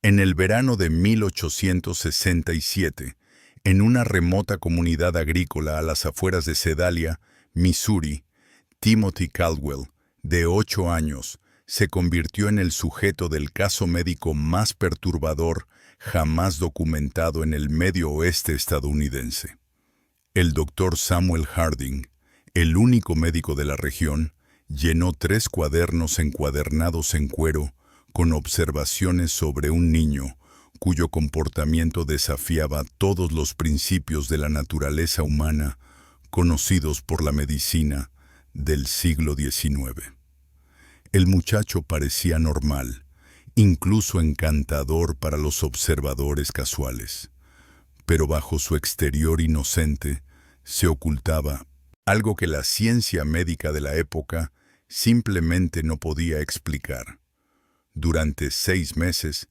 En el verano de 1867, en una remota comunidad agrícola a las afueras de Sedalia, Missouri, Timothy Caldwell, de 8 años, se convirtió en el sujeto del caso médico más perturbador jamás documentado en el medio oeste estadounidense. El doctor Samuel Harding, el único médico de la región, llenó 3 cuadernos encuadernados en cuero con observaciones sobre un niño cuyo comportamiento desafiaba todos los principios de la naturaleza humana conocidos por la medicina del siglo XIX. El muchacho parecía normal, incluso encantador para los observadores casuales, pero bajo su exterior inocente se ocultaba algo que la ciencia médica de la época simplemente no podía explicar. Durante 6 meses,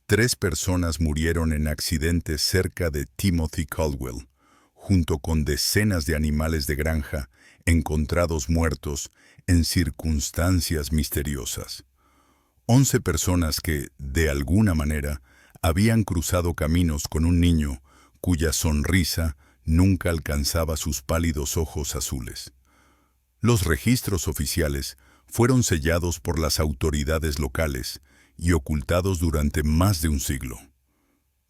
3 personas murieron en accidentes cerca de Timothy Caldwell, junto con decenas de animales de granja encontrados muertos en circunstancias misteriosas. 11 personas que, de alguna manera, habían cruzado caminos con un niño cuya sonrisa nunca alcanzaba sus pálidos ojos azules. Los registros oficiales fueron sellados por las autoridades locales y ocultados durante más de un siglo.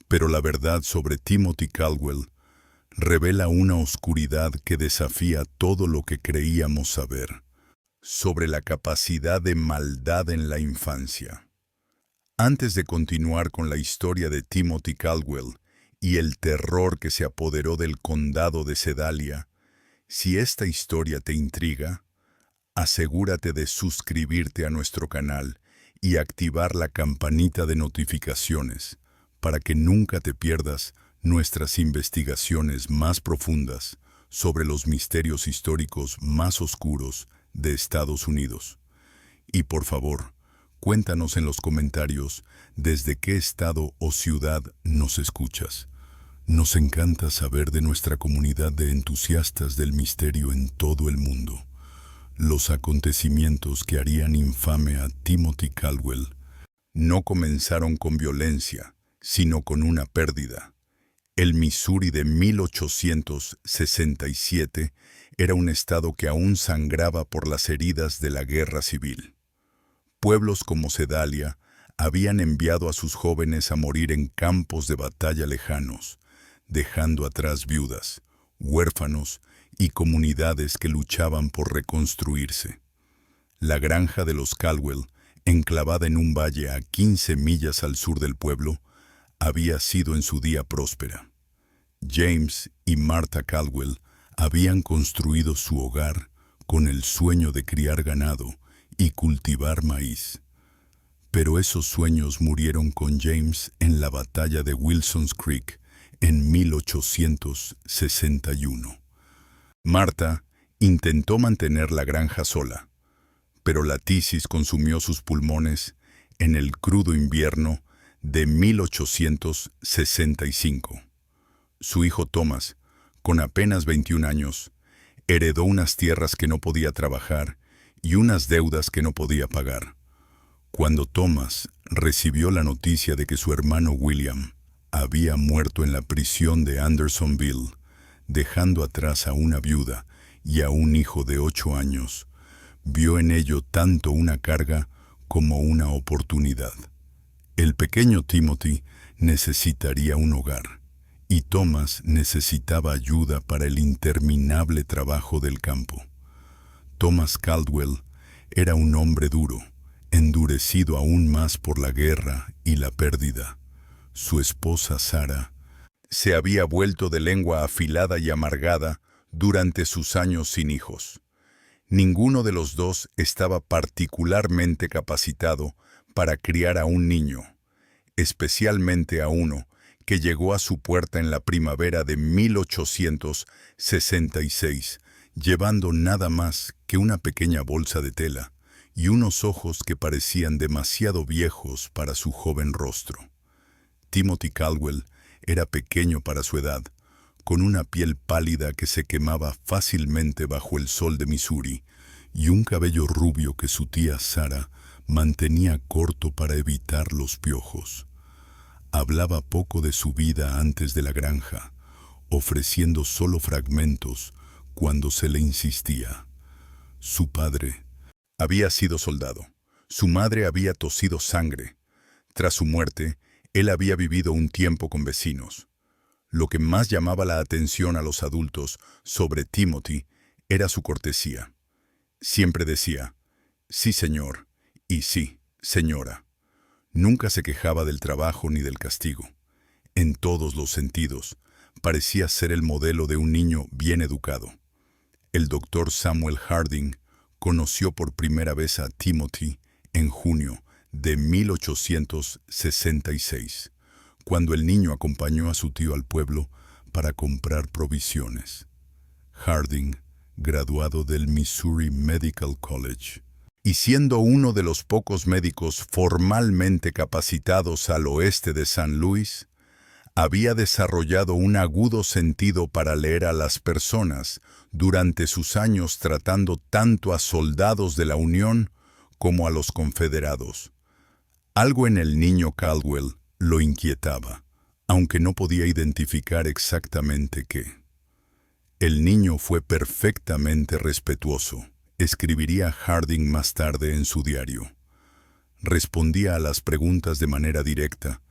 Pero la verdad sobre Timothy Caldwell revela una oscuridad que desafía todo lo que creíamos saber sobre la capacidad de maldad en la infancia. Antes de continuar con la historia de Timothy Caldwell y el terror que se apoderó del condado de Sedalia, si esta historia te intriga, asegúrate de suscribirte a nuestro canal y activar la campanita de notificaciones para que nunca te pierdas nuestras investigaciones más profundas sobre los misterios históricos más oscuros de Estados Unidos. Y por favor, cuéntanos en los comentarios desde qué estado o ciudad nos escuchas. Nos encanta saber de nuestra comunidad de entusiastas del misterio en todo el mundo. Los acontecimientos que harían infame a Timothy Caldwell no comenzaron con violencia, sino con una pérdida. El Missouri de 1867 era un estado que aún sangraba por las heridas de la guerra civil. Pueblos como Sedalia habían enviado a sus jóvenes a morir en campos de batalla lejanos, dejando atrás viudas, huérfanos y comunidades que luchaban por reconstruirse. La granja de los Caldwell, enclavada en un valle a 15 millas al sur del pueblo, había sido en su día próspera. James y Martha Caldwell habían construido su hogar con el sueño de criar ganado y cultivar maíz. Pero esos sueños murieron con James en la batalla de Wilson's Creek en 1861. Martha intentó mantener la granja sola, pero la tisis consumió sus pulmones en el crudo invierno de 1865. Su hijo Thomas, con apenas 21 años, heredó unas tierras que no podía trabajar y unas deudas que no podía pagar. Cuando Thomas recibió la noticia de que su hermano William había muerto en la prisión de Andersonville, dejando atrás a una viuda y a un hijo de 8 años, vio en ello tanto una carga como una oportunidad. El pequeño Timothy necesitaría un hogar, y Thomas necesitaba ayuda para el interminable trabajo del campo. Thomas Caldwell era un hombre duro, endurecido aún más por la guerra y la pérdida. Su esposa Sarah se había vuelto de lengua afilada y amargada durante sus años sin hijos. Ninguno de los dos estaba particularmente capacitado para criar a un niño, especialmente a uno que llegó a su puerta en la primavera de 1866, llevando nada más que una pequeña bolsa de tela y unos ojos que parecían demasiado viejos para su joven rostro. Timothy Caldwell era pequeño para su edad, con una piel pálida que se quemaba fácilmente bajo el sol de Missouri y un cabello rubio que su tía Sarah mantenía corto para evitar los piojos. Hablaba poco de su vida antes de la granja, ofreciendo solo fragmentos cuando se le insistía. Su padre había sido soldado. Su madre había tosido sangre. Tras su muerte, él había vivido un tiempo con vecinos. Lo que más llamaba la atención a los adultos sobre Timothy era su cortesía. Siempre decía, sí, señor, y sí, señora. Nunca se quejaba del trabajo ni del castigo. En todos los sentidos, parecía ser el modelo de un niño bien educado. El doctor Samuel Harding conoció por primera vez a Timothy en junio de 1866, cuando el niño acompañó a su tío al pueblo para comprar provisiones. Harding, graduado del Missouri Medical College, y siendo uno de los pocos médicos formalmente capacitados al oeste de San Luis, había desarrollado un agudo sentido para leer a las personas durante sus años tratando tanto a soldados de la Unión como a los confederados. Algo en el niño Caldwell lo inquietaba, aunque no podía identificar exactamente qué. El niño fue perfectamente respetuoso, escribiría Harding más tarde en su diario. Respondía a las preguntas de manera directa,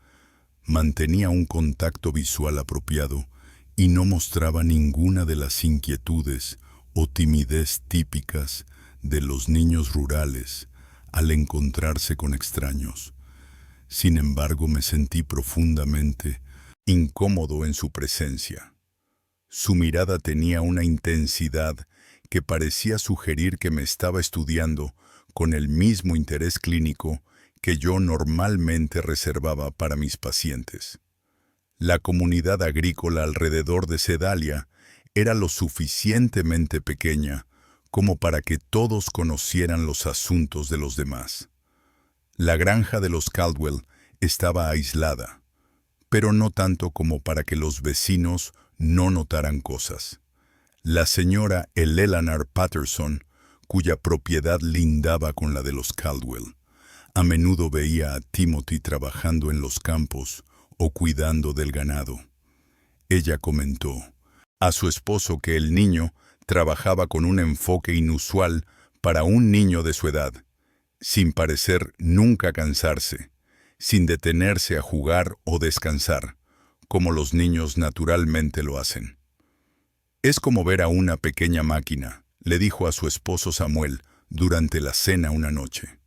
mantenía un contacto visual apropiado y no mostraba ninguna de las inquietudes o timidez típicas de los niños rurales al encontrarse con extraños. Sin embargo, me sentí profundamente incómodo en su presencia. Su mirada tenía una intensidad que parecía sugerir que me estaba estudiando con el mismo interés clínico que yo normalmente reservaba para mis pacientes. La comunidad agrícola alrededor de Sedalia era lo suficientemente pequeña como para que todos conocieran los asuntos de los demás. La granja de los Caldwell estaba aislada, pero no tanto como para que los vecinos no notaran cosas. La señora Eleanor Patterson, cuya propiedad lindaba con la de los Caldwell, a menudo veía a Timothy trabajando en los campos o cuidando del ganado. Ella comentó a su esposo que el niño trabajaba con un enfoque inusual para un niño de su edad, sin parecer nunca cansarse, sin detenerse a jugar o descansar, como los niños naturalmente lo hacen. Es como ver a una pequeña máquina, le dijo a su esposo Samuel durante la cena una noche.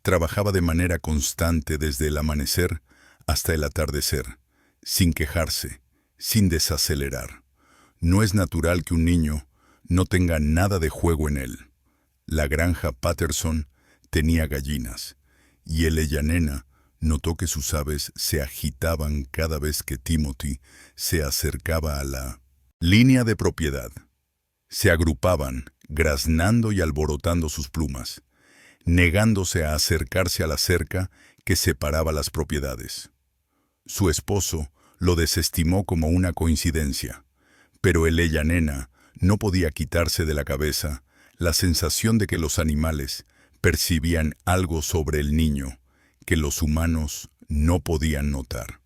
Trabajaba de manera constante desde el amanecer hasta el atardecer, sin quejarse, sin desacelerar. No es natural que un niño no tenga nada de juego en él. La granja Patterson tenía gallinas, y ella nena notó que sus aves se agitaban cada vez que Timothy se acercaba a la línea de propiedad. Se agrupaban, graznando y alborotando sus plumas, negándose a acercarse a la cerca que separaba las propiedades. Su esposo lo desestimó como una coincidencia, pero ella nena no podía quitarse de la cabeza la sensación de que los animales percibían algo sobre el niño que los humanos no podían notar.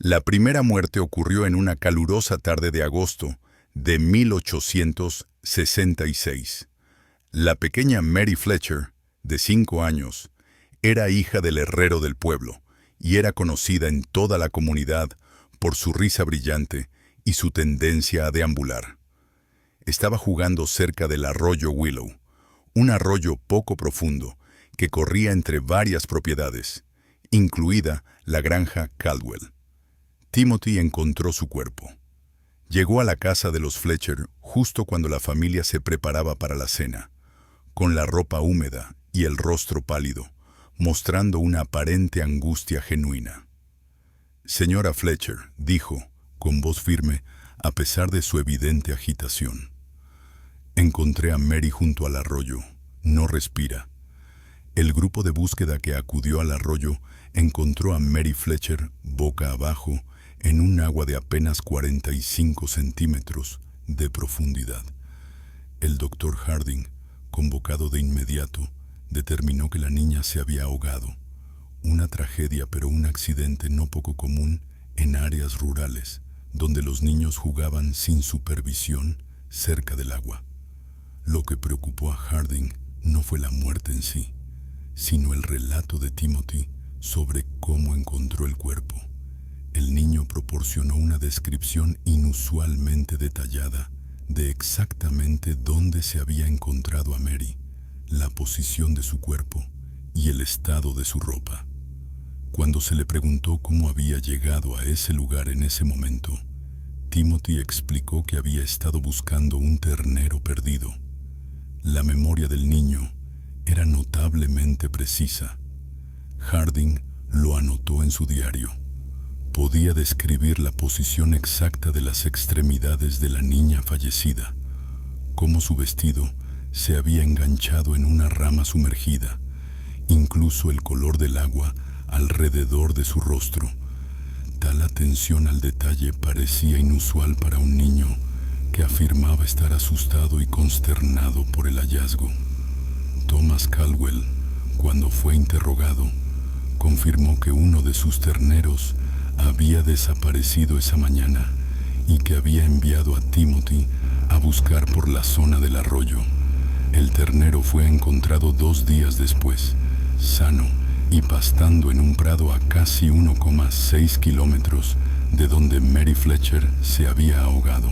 La primera muerte ocurrió en una calurosa tarde de agosto de 1866. La pequeña Mary Fletcher, de 5 años, era hija del herrero del pueblo y era conocida en toda la comunidad por su risa brillante y su tendencia a deambular. Estaba jugando cerca del arroyo Willow, un arroyo poco profundo que corría entre varias propiedades, incluida la granja Caldwell. Timothy encontró su cuerpo. Llegó a la casa de los Fletcher justo cuando la familia se preparaba para la cena, con la ropa húmeda y el rostro pálido, mostrando una aparente angustia genuina. «Señora Fletcher», dijo, con voz firme, a pesar de su evidente agitación. «Encontré a Mary junto al arroyo. No respira». El grupo de búsqueda que acudió al arroyo encontró a Mary Fletcher boca abajo en un agua de apenas 45 centímetros de profundidad. El doctor Harding, convocado de inmediato, determinó que la niña se había ahogado, Una tragedia, pero un accidente no poco común en áreas rurales, donde los niños jugaban sin supervisión cerca del agua. Lo que preocupó a Harding no fue la muerte en sí, sino el relato de Timothy sobre cómo encontró el cuerpo. El niño proporcionó una descripción inusualmente detallada de exactamente dónde se había encontrado a Mary, la posición de su cuerpo y el estado de su ropa. Cuando se le preguntó cómo había llegado a ese lugar en ese momento, Timothy explicó que había estado buscando un ternero perdido. La memoria del niño era notablemente precisa. Harding lo anotó en su diario. Podía describir la posición exacta de las extremidades de la niña fallecida, cómo su vestido se había enganchado en una rama sumergida, incluso el color del agua alrededor de su rostro. Tal atención al detalle parecía inusual para un niño que afirmaba estar asustado y consternado por el hallazgo. Thomas Caldwell, cuando fue interrogado, confirmó que uno de sus terneros había desaparecido esa mañana y que había enviado a Timothy a buscar por la zona del arroyo. El ternero fue encontrado 2 días después, sano y pastando en un prado a casi 1,6 kilómetros de donde Mary Fletcher se había ahogado.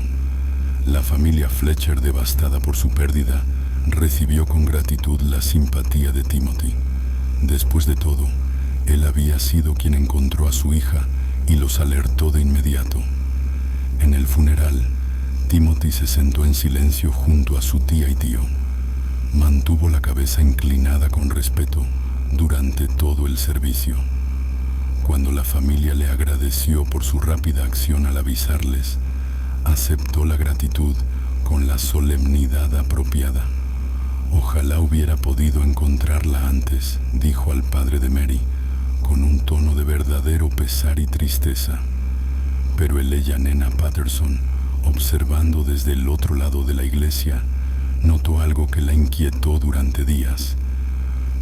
La familia Fletcher, devastada por su pérdida, recibió con gratitud la simpatía de Timothy. Después de todo, él había sido quien encontró a su hija y los alertó de inmediato. En el funeral, Timothy se sentó en silencio junto a su tía y tío. Mantuvo la cabeza inclinada con respeto durante todo el servicio. Cuando la familia le agradeció por su rápida acción al avisarles, aceptó la gratitud con la solemnidad apropiada. Ojalá hubiera podido encontrarla antes, dijo al padre de Mary, con un tono de verdadero pesar y tristeza. Pero el Nena Patterson, observando desde el otro lado de la iglesia, notó algo que la inquietó durante días.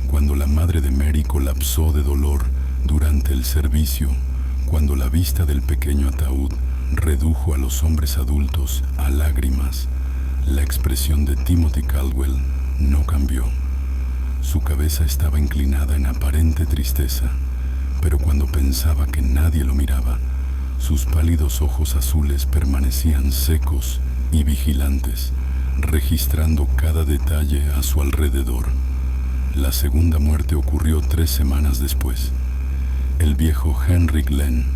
Cuando la madre de Mary colapsó de dolor durante el servicio, cuando la vista del pequeño ataúd redujo a los hombres adultos a lágrimas, la expresión de Timothy Caldwell no cambió. Su cabeza estaba inclinada en aparente tristeza, pero cuando pensaba que nadie lo miraba, sus pálidos ojos azules permanecían secos y vigilantes, registrando cada detalle a su alrededor. La segunda muerte ocurrió 3 semanas después. El viejo Henry Glenn,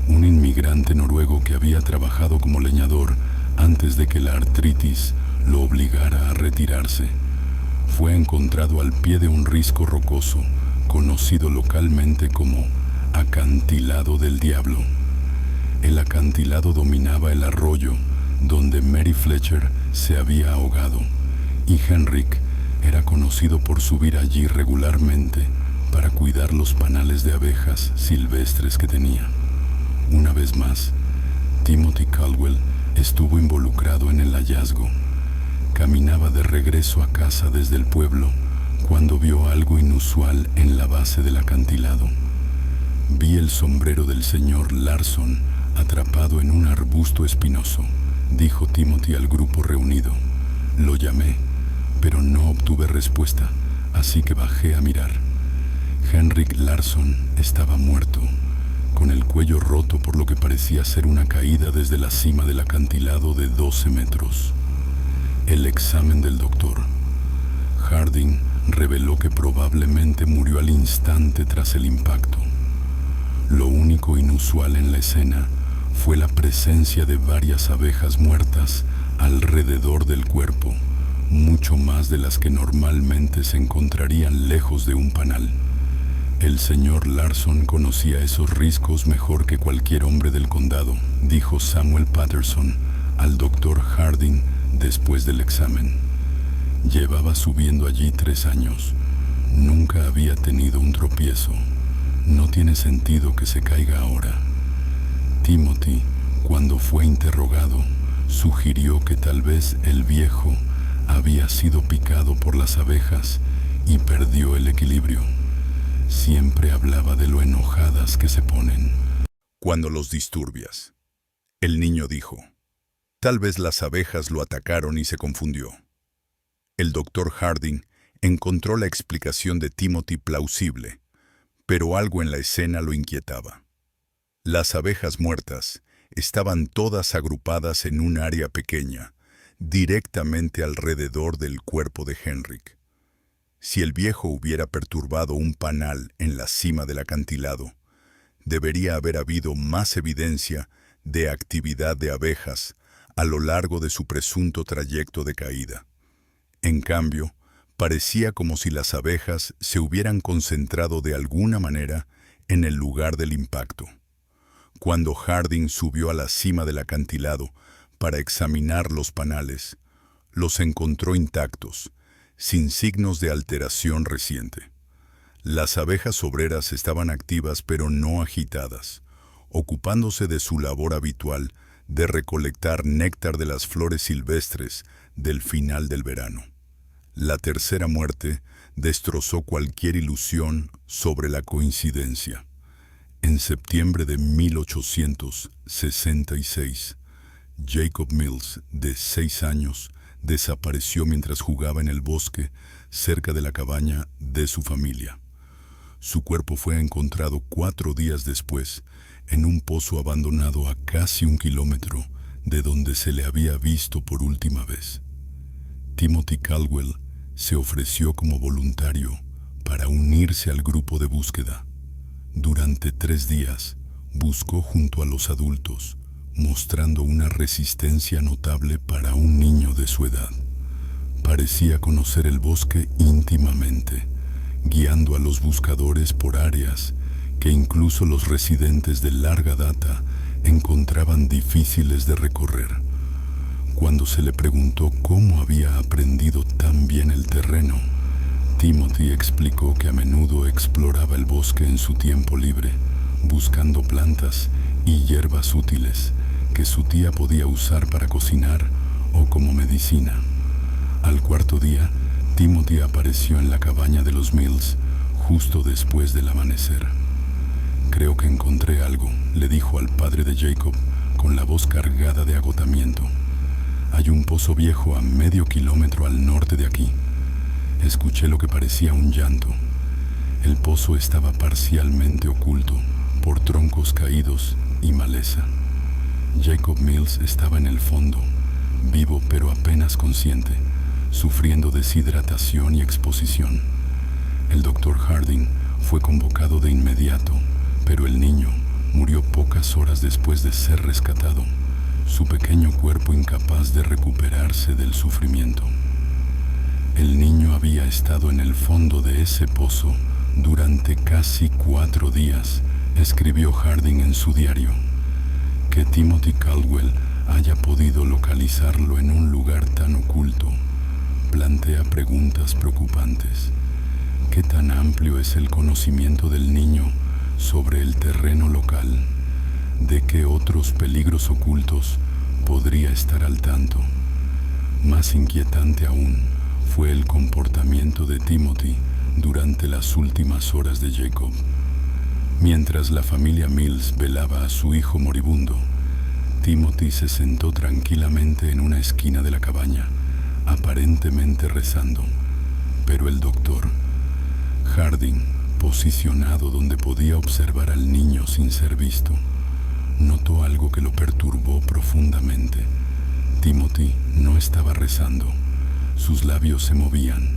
un inmigrante noruego que había trabajado como leñador antes de que la artritis lo obligara a retirarse, fue encontrado al pie de un risco rocoso, conocido localmente como Acantilado del Diablo. El acantilado dominaba el arroyo donde Mary Fletcher se había ahogado, y Henrik era conocido por subir allí regularmente para cuidar los panales de abejas silvestres que tenía. Una vez más, Timothy Caldwell estuvo involucrado en el hallazgo. Caminaba de regreso a casa desde el pueblo cuando vio algo inusual en la base del acantilado. Vi el sombrero del señor Larson atrapado en un arbusto espinoso, dijo Timothy al grupo reunido. Lo llamé, pero no obtuve respuesta, así que bajé a mirar. Henrik Larson estaba muerto, con el cuello roto por lo que parecía ser una caída desde la cima del acantilado de 12 metros. El examen del doctor Harding reveló que probablemente murió al instante tras el impacto. Lo único inusual en la escena fue la presencia de varias abejas muertas alrededor del cuerpo, mucho más de las que normalmente se encontrarían lejos de un panal. El señor Larson conocía esos riscos mejor que cualquier hombre del condado, dijo Samuel Patterson al doctor Harding después del examen. Llevaba subiendo allí 3 años. Nunca había tenido un tropiezo. No tiene sentido que se caiga ahora. Timothy, cuando fue interrogado, sugirió que tal vez el viejo había sido picado por las abejas y perdió el equilibrio. siempre hablaba de lo enojadas que se ponen. Cuando los disturbias. El niño dijo. Tal vez las abejas lo atacaron y se confundió. El doctor Harding encontró la explicación de Timothy plausible, pero algo en la escena lo inquietaba. Las abejas muertas estaban todas agrupadas en un área pequeña, directamente alrededor del cuerpo de Henrik. Si el viejo hubiera perturbado un panal en la cima del acantilado, debería haber habido más evidencia de actividad de abejas a lo largo de su presunto trayecto de caída. En cambio, parecía como si las abejas se hubieran concentrado de alguna manera en el lugar del impacto. Cuando Harding subió a la cima del acantilado para examinar los panales, los encontró intactos, sin signos de alteración reciente. Las abejas obreras estaban activas pero no agitadas, ocupándose de su labor habitual de recolectar néctar de las flores silvestres del final del verano. La tercera muerte destrozó cualquier ilusión sobre la coincidencia. En septiembre de 1866, Jacob Mills, de 6 años, desapareció mientras jugaba en el bosque cerca de la cabaña de su familia. Su cuerpo fue encontrado 4 días después en un pozo abandonado a casi 1 kilómetro de donde se le había visto por última vez. Timothy Caldwell se ofreció como voluntario para unirse al grupo de búsqueda. Durante 3 días buscó junto a los adultos, mostrando una resistencia notable para un niño de su edad. Parecía conocer el bosque íntimamente, guiando a los buscadores por áreas que incluso los residentes de larga data encontraban difíciles de recorrer. Cuando se le preguntó cómo había aprendido tan bien el terreno, Timothy explicó que a menudo exploraba el bosque en su tiempo libre, buscando plantas y hierbas útiles que su tía podía usar para cocinar o como medicina. Al 4.º día, Timothy apareció en la cabaña de los Mills justo después del amanecer. «Creo que encontré algo», le dijo al padre de Jacob con la voz cargada de agotamiento. «Hay un pozo viejo a medio kilómetro al norte de aquí». Escuché lo que parecía un llanto. El pozo estaba parcialmente oculto por troncos caídos y maleza. Jacob Mills estaba en el fondo, vivo pero apenas consciente, sufriendo deshidratación y exposición. El doctor Harding fue convocado de inmediato, pero el niño murió pocas horas después de ser rescatado, su pequeño cuerpo incapaz de recuperarse del sufrimiento. El niño había estado en el fondo de ese pozo durante casi 4 días, escribió Harding en su diario. Que Timothy Caldwell haya podido localizarlo en un lugar tan oculto plantea preguntas preocupantes. ¿Qué tan amplio es el conocimiento del niño sobre el terreno local? ¿De qué otros peligros ocultos podría estar al tanto? Más inquietante aún fue el comportamiento de Timothy durante las últimas horas de Jacob. Mientras la familia Mills velaba a su hijo moribundo, Timothy se sentó tranquilamente en una esquina de la cabaña, aparentemente rezando. Pero el doctor Harding, posicionado donde podía observar al niño sin ser visto, notó algo que lo perturbó profundamente. Timothy no estaba rezando. Sus labios se movían,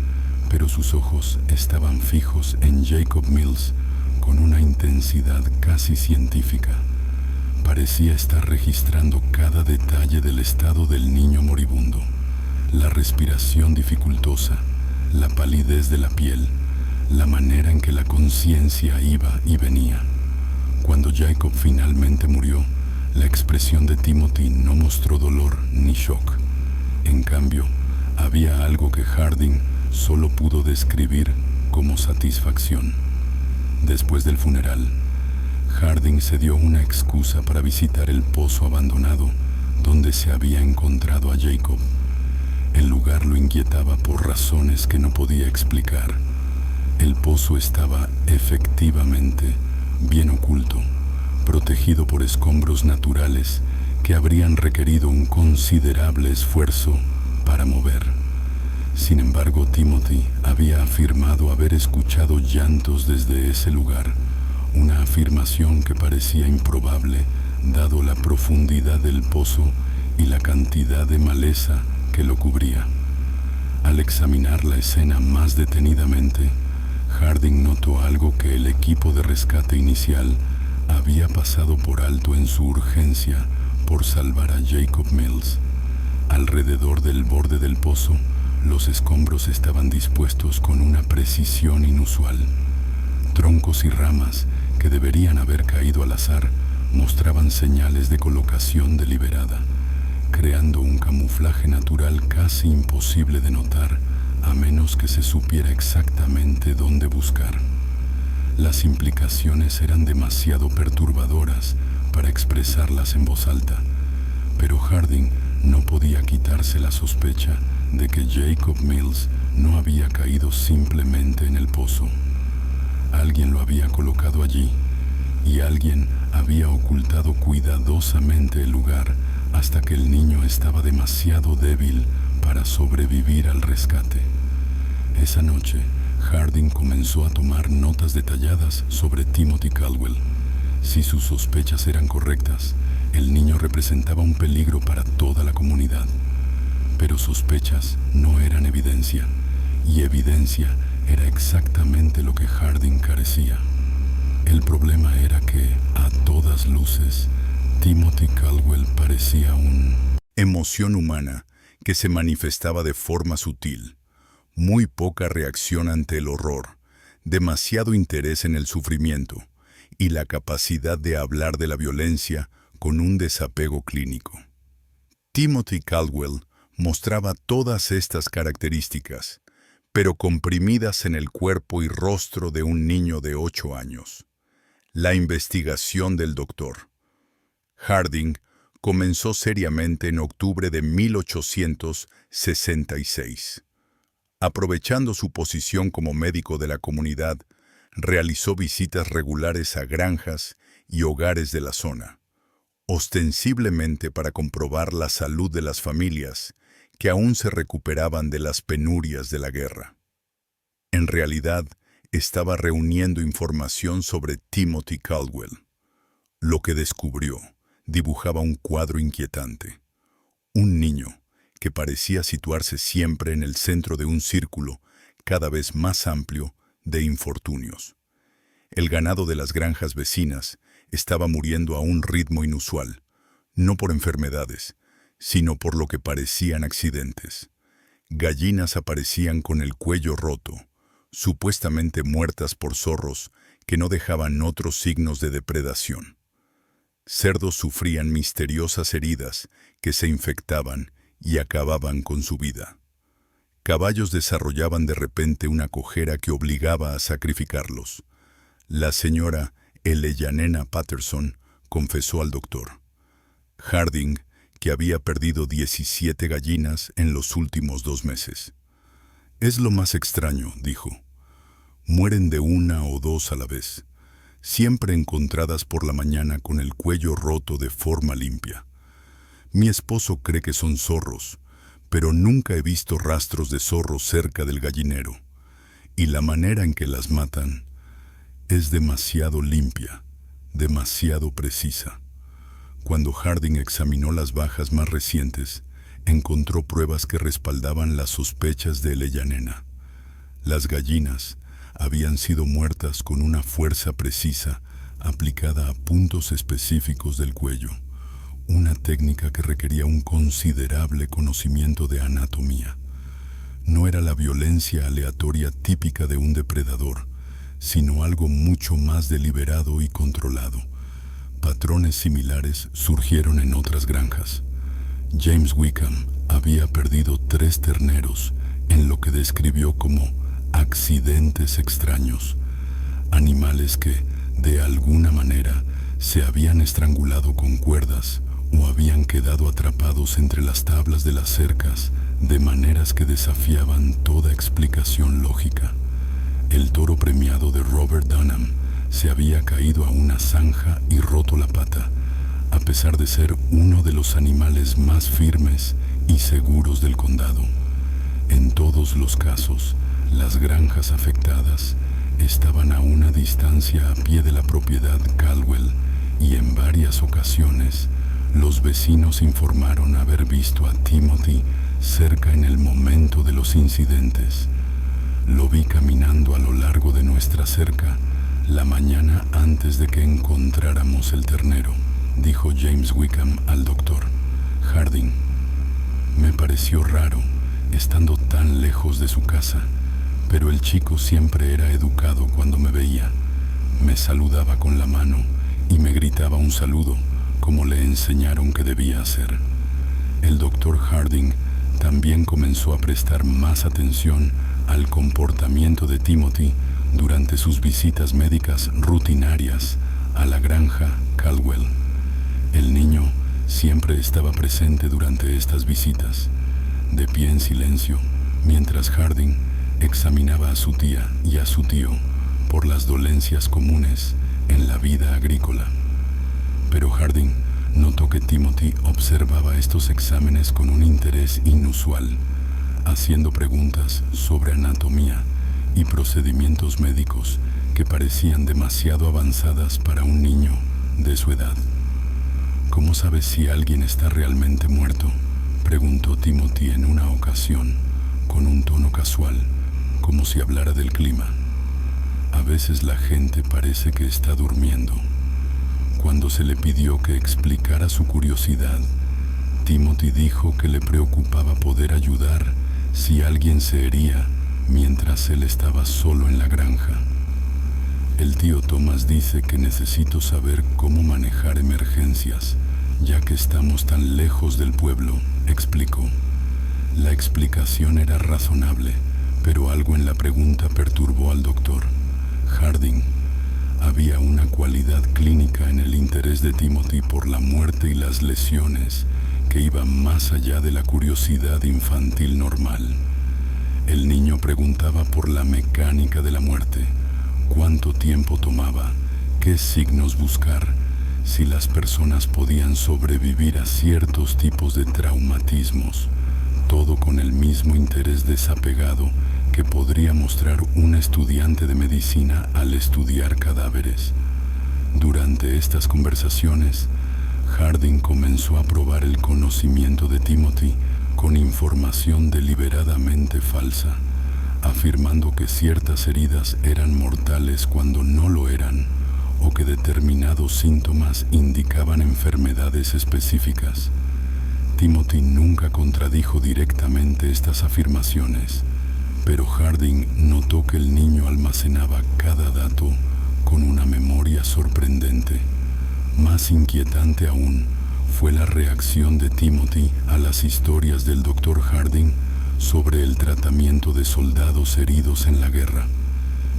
pero sus ojos estaban fijos en Jacob Mills con una intensidad casi científica. Parecía estar registrando cada detalle del estado del niño moribundo: la respiración dificultosa, la palidez de la piel, la manera en que la conciencia iba y venía. Cuando Jacob finalmente murió, la expresión de Timothy no mostró dolor ni shock. En cambio, había algo que Harding solo pudo describir como satisfacción. Después del funeral, Harding se dio una excusa para visitar el pozo abandonado donde se había encontrado a Jacob. El lugar lo inquietaba por razones que no podía explicar. El pozo estaba efectivamente bien oculto, protegido por escombros naturales que habrían requerido un considerable esfuerzo para mover. Sin embargo, Timothy había afirmado haber escuchado llantos desde ese lugar, una afirmación que parecía improbable dado la profundidad del pozo y la cantidad de maleza que lo cubría. Al examinar la escena más detenidamente, Harding notó algo que el equipo de rescate inicial había pasado por alto en su urgencia por salvar a Jacob Mills. Alrededor del borde del pozo, los escombros estaban dispuestos con una precisión inusual. Troncos y ramas que deberían haber caído al azar mostraban señales de colocación deliberada, creando un camuflaje natural casi imposible de notar a menos que se supiera exactamente dónde buscar. Las implicaciones eran demasiado perturbadoras para expresarlas en voz alta, pero Harding no podía quitarse la sospecha de que Jacob Mills no había caído simplemente en el pozo. Alguien lo había colocado allí, y alguien había ocultado cuidadosamente el lugar hasta que el niño estaba demasiado débil para sobrevivir al rescate. Esa noche, Harding comenzó a tomar notas detalladas sobre Timothy Caldwell. Si sus sospechas eran correctas, el niño representaba un peligro para toda la comunidad. Pero sospechas no eran evidencia, y evidencia era exactamente lo que Harding carecía. El problema era que, a todas luces, Timothy Caldwell parecía una emoción humana que se manifestaba de forma sutil, muy poca reacción ante el horror, demasiado interés en el sufrimiento y la capacidad de hablar de la violencia con un desapego clínico. Timothy Caldwell mostraba todas estas características, pero comprimidas en el cuerpo y rostro de un niño de 8 años. La investigación del Dr. Harding comenzó seriamente en octubre de 1866. Aprovechando su posición como médico de la comunidad, realizó visitas regulares a granjas y hogares de la zona, ostensiblemente para comprobar la salud de las familias que aún se recuperaban de las penurias de la guerra. En realidad, estaba reuniendo información sobre Timothy Caldwell. Lo que descubrió dibujaba un cuadro inquietante. Un niño que parecía situarse siempre en el centro de un círculo cada vez más amplio de infortunios. El ganado de las granjas vecinas estaba muriendo a un ritmo inusual, no por enfermedades, sino por lo que parecían accidentes. Gallinas aparecían con el cuello roto, supuestamente muertas por zorros que no dejaban otros signos de depredación. Cerdos sufrían misteriosas heridas que se infectaban y acababan con su vida. Caballos desarrollaban de repente una cojera que obligaba a sacrificarlos. La señora Eleyanena Patterson confesó al doctor Harding que había perdido 17 gallinas en los últimos 2 meses. «Es lo más extraño», dijo. «Mueren de 1 o 2 a la vez, siempre encontradas por la mañana con el cuello roto de forma limpia. Mi esposo cree que son zorros, pero nunca he visto rastros de zorros cerca del gallinero, y la manera en que las matan es demasiado limpia, demasiado precisa». Cuando Harding examinó las bajas más recientes, encontró pruebas que respaldaban las sospechas de Eleyanena. Las gallinas habían sido muertas con una fuerza precisa aplicada a puntos específicos del cuello, una técnica que requería un considerable conocimiento de anatomía. No era la violencia aleatoria típica de un depredador, sino algo mucho más deliberado y controlado. Patrones similares surgieron en otras granjas. James Wickham había perdido 3 terneros en lo que describió como accidentes extraños, animales que, de alguna manera, se habían estrangulado con cuerdas o habían quedado atrapados entre las tablas de las cercas de maneras que desafiaban toda explicación lógica. El toro premiado de Robert Dunham se había caído a una zanja y roto la pata, a pesar de ser uno de los animales más firmes y seguros del condado. En todos los casos, las granjas afectadas estaban a una distancia a pie de la propiedad Caldwell y en varias ocasiones los vecinos informaron haber visto a Timothy cerca en el momento de los incidentes. Lo vi caminando a lo largo de nuestra cerca la mañana antes de que encontráramos el ternero, dijo James Wickham al doctor Harding. Me pareció raro, estando tan lejos de su casa, pero el chico siempre era educado cuando me veía. Me saludaba con la mano y me gritaba un saludo, como le enseñaron que debía hacer. El doctor Harding también comenzó a prestar más atención al comportamiento de Timothy durante sus visitas médicas rutinarias a la granja Caldwell. El niño siempre estaba presente durante estas visitas, de pie en silencio, mientras Harding examinaba a su tía y a su tío por las dolencias comunes en la vida agrícola. Pero Harding notó que Timothy observaba estos exámenes con un interés inusual, haciendo preguntas sobre anatomía y procedimientos médicos que parecían demasiado avanzadas para un niño de su edad. ¿Cómo sabes si alguien está realmente muerto?, preguntó Timothy en una ocasión, con un tono casual, como si hablara del clima. A veces la gente parece que está durmiendo. Cuando se le pidió que explicara su curiosidad, Timothy dijo que le preocupaba poder ayudar si alguien se hería mientras él estaba solo en la granja. El tío Thomas dice que necesito saber cómo manejar emergencias, ya que estamos tan lejos del pueblo, explicó. La explicación era razonable, pero algo en la pregunta perturbó al doctor Harding. Había una cualidad clínica en el interés de Timothy por la muerte y las lesiones que iba más allá de la curiosidad infantil normal. El niño preguntaba por la mecánica de la muerte, cuánto tiempo tomaba, qué signos buscar, si las personas podían sobrevivir a ciertos tipos de traumatismos, todo con el mismo interés desapegado que podría mostrar un estudiante de medicina al estudiar cadáveres. Durante estas conversaciones, Harding comenzó a probar el conocimiento de Timothy con información deliberadamente falsa, afirmando que ciertas heridas eran mortales cuando no lo eran, o que determinados síntomas indicaban enfermedades específicas. Timothy nunca contradijo directamente estas afirmaciones, pero Harding notó que el niño almacenaba cada dato con una memoria sorprendente. Más inquietante aún fue la reacción de Timothy a las historias del Dr. Harding sobre el tratamiento de soldados heridos en la guerra.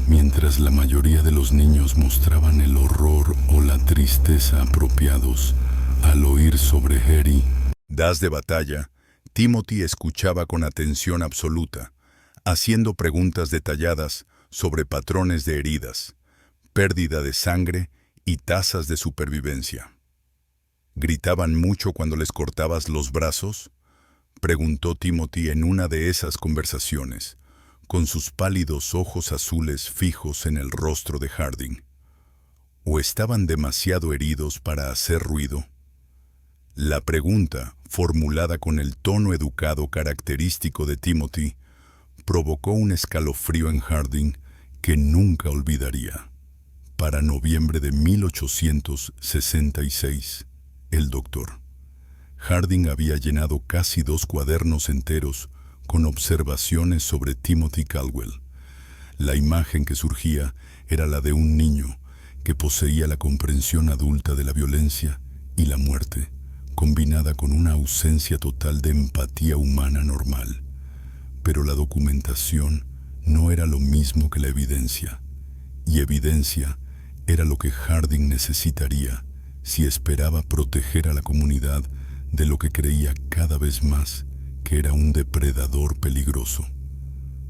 Mientras la mayoría de los niños mostraban el horror o la tristeza apropiados al oír sobre Harry Das de batalla, Timothy escuchaba con atención absoluta, haciendo preguntas detalladas sobre patrones de heridas, pérdida de sangre y tasas de supervivencia. ¿Gritaban mucho cuando les cortabas los brazos?, preguntó Timothy en una de esas conversaciones, con sus pálidos ojos azules fijos en el rostro de Harding. ¿O estaban demasiado heridos para hacer ruido? La pregunta, formulada con el tono educado característico de Timothy, provocó un escalofrío en Harding que nunca olvidaría. Para noviembre de 1866, el doctor Harding había llenado casi 2 cuadernos enteros con observaciones sobre Timothy Caldwell. La imagen que surgía era la de un niño que poseía la comprensión adulta de la violencia y la muerte, combinada con una ausencia total de empatía humana normal. Pero la documentación no era lo mismo que la evidencia, y evidencia era lo que Harding necesitaría si esperaba proteger a la comunidad de lo que creía cada vez más que era un depredador peligroso.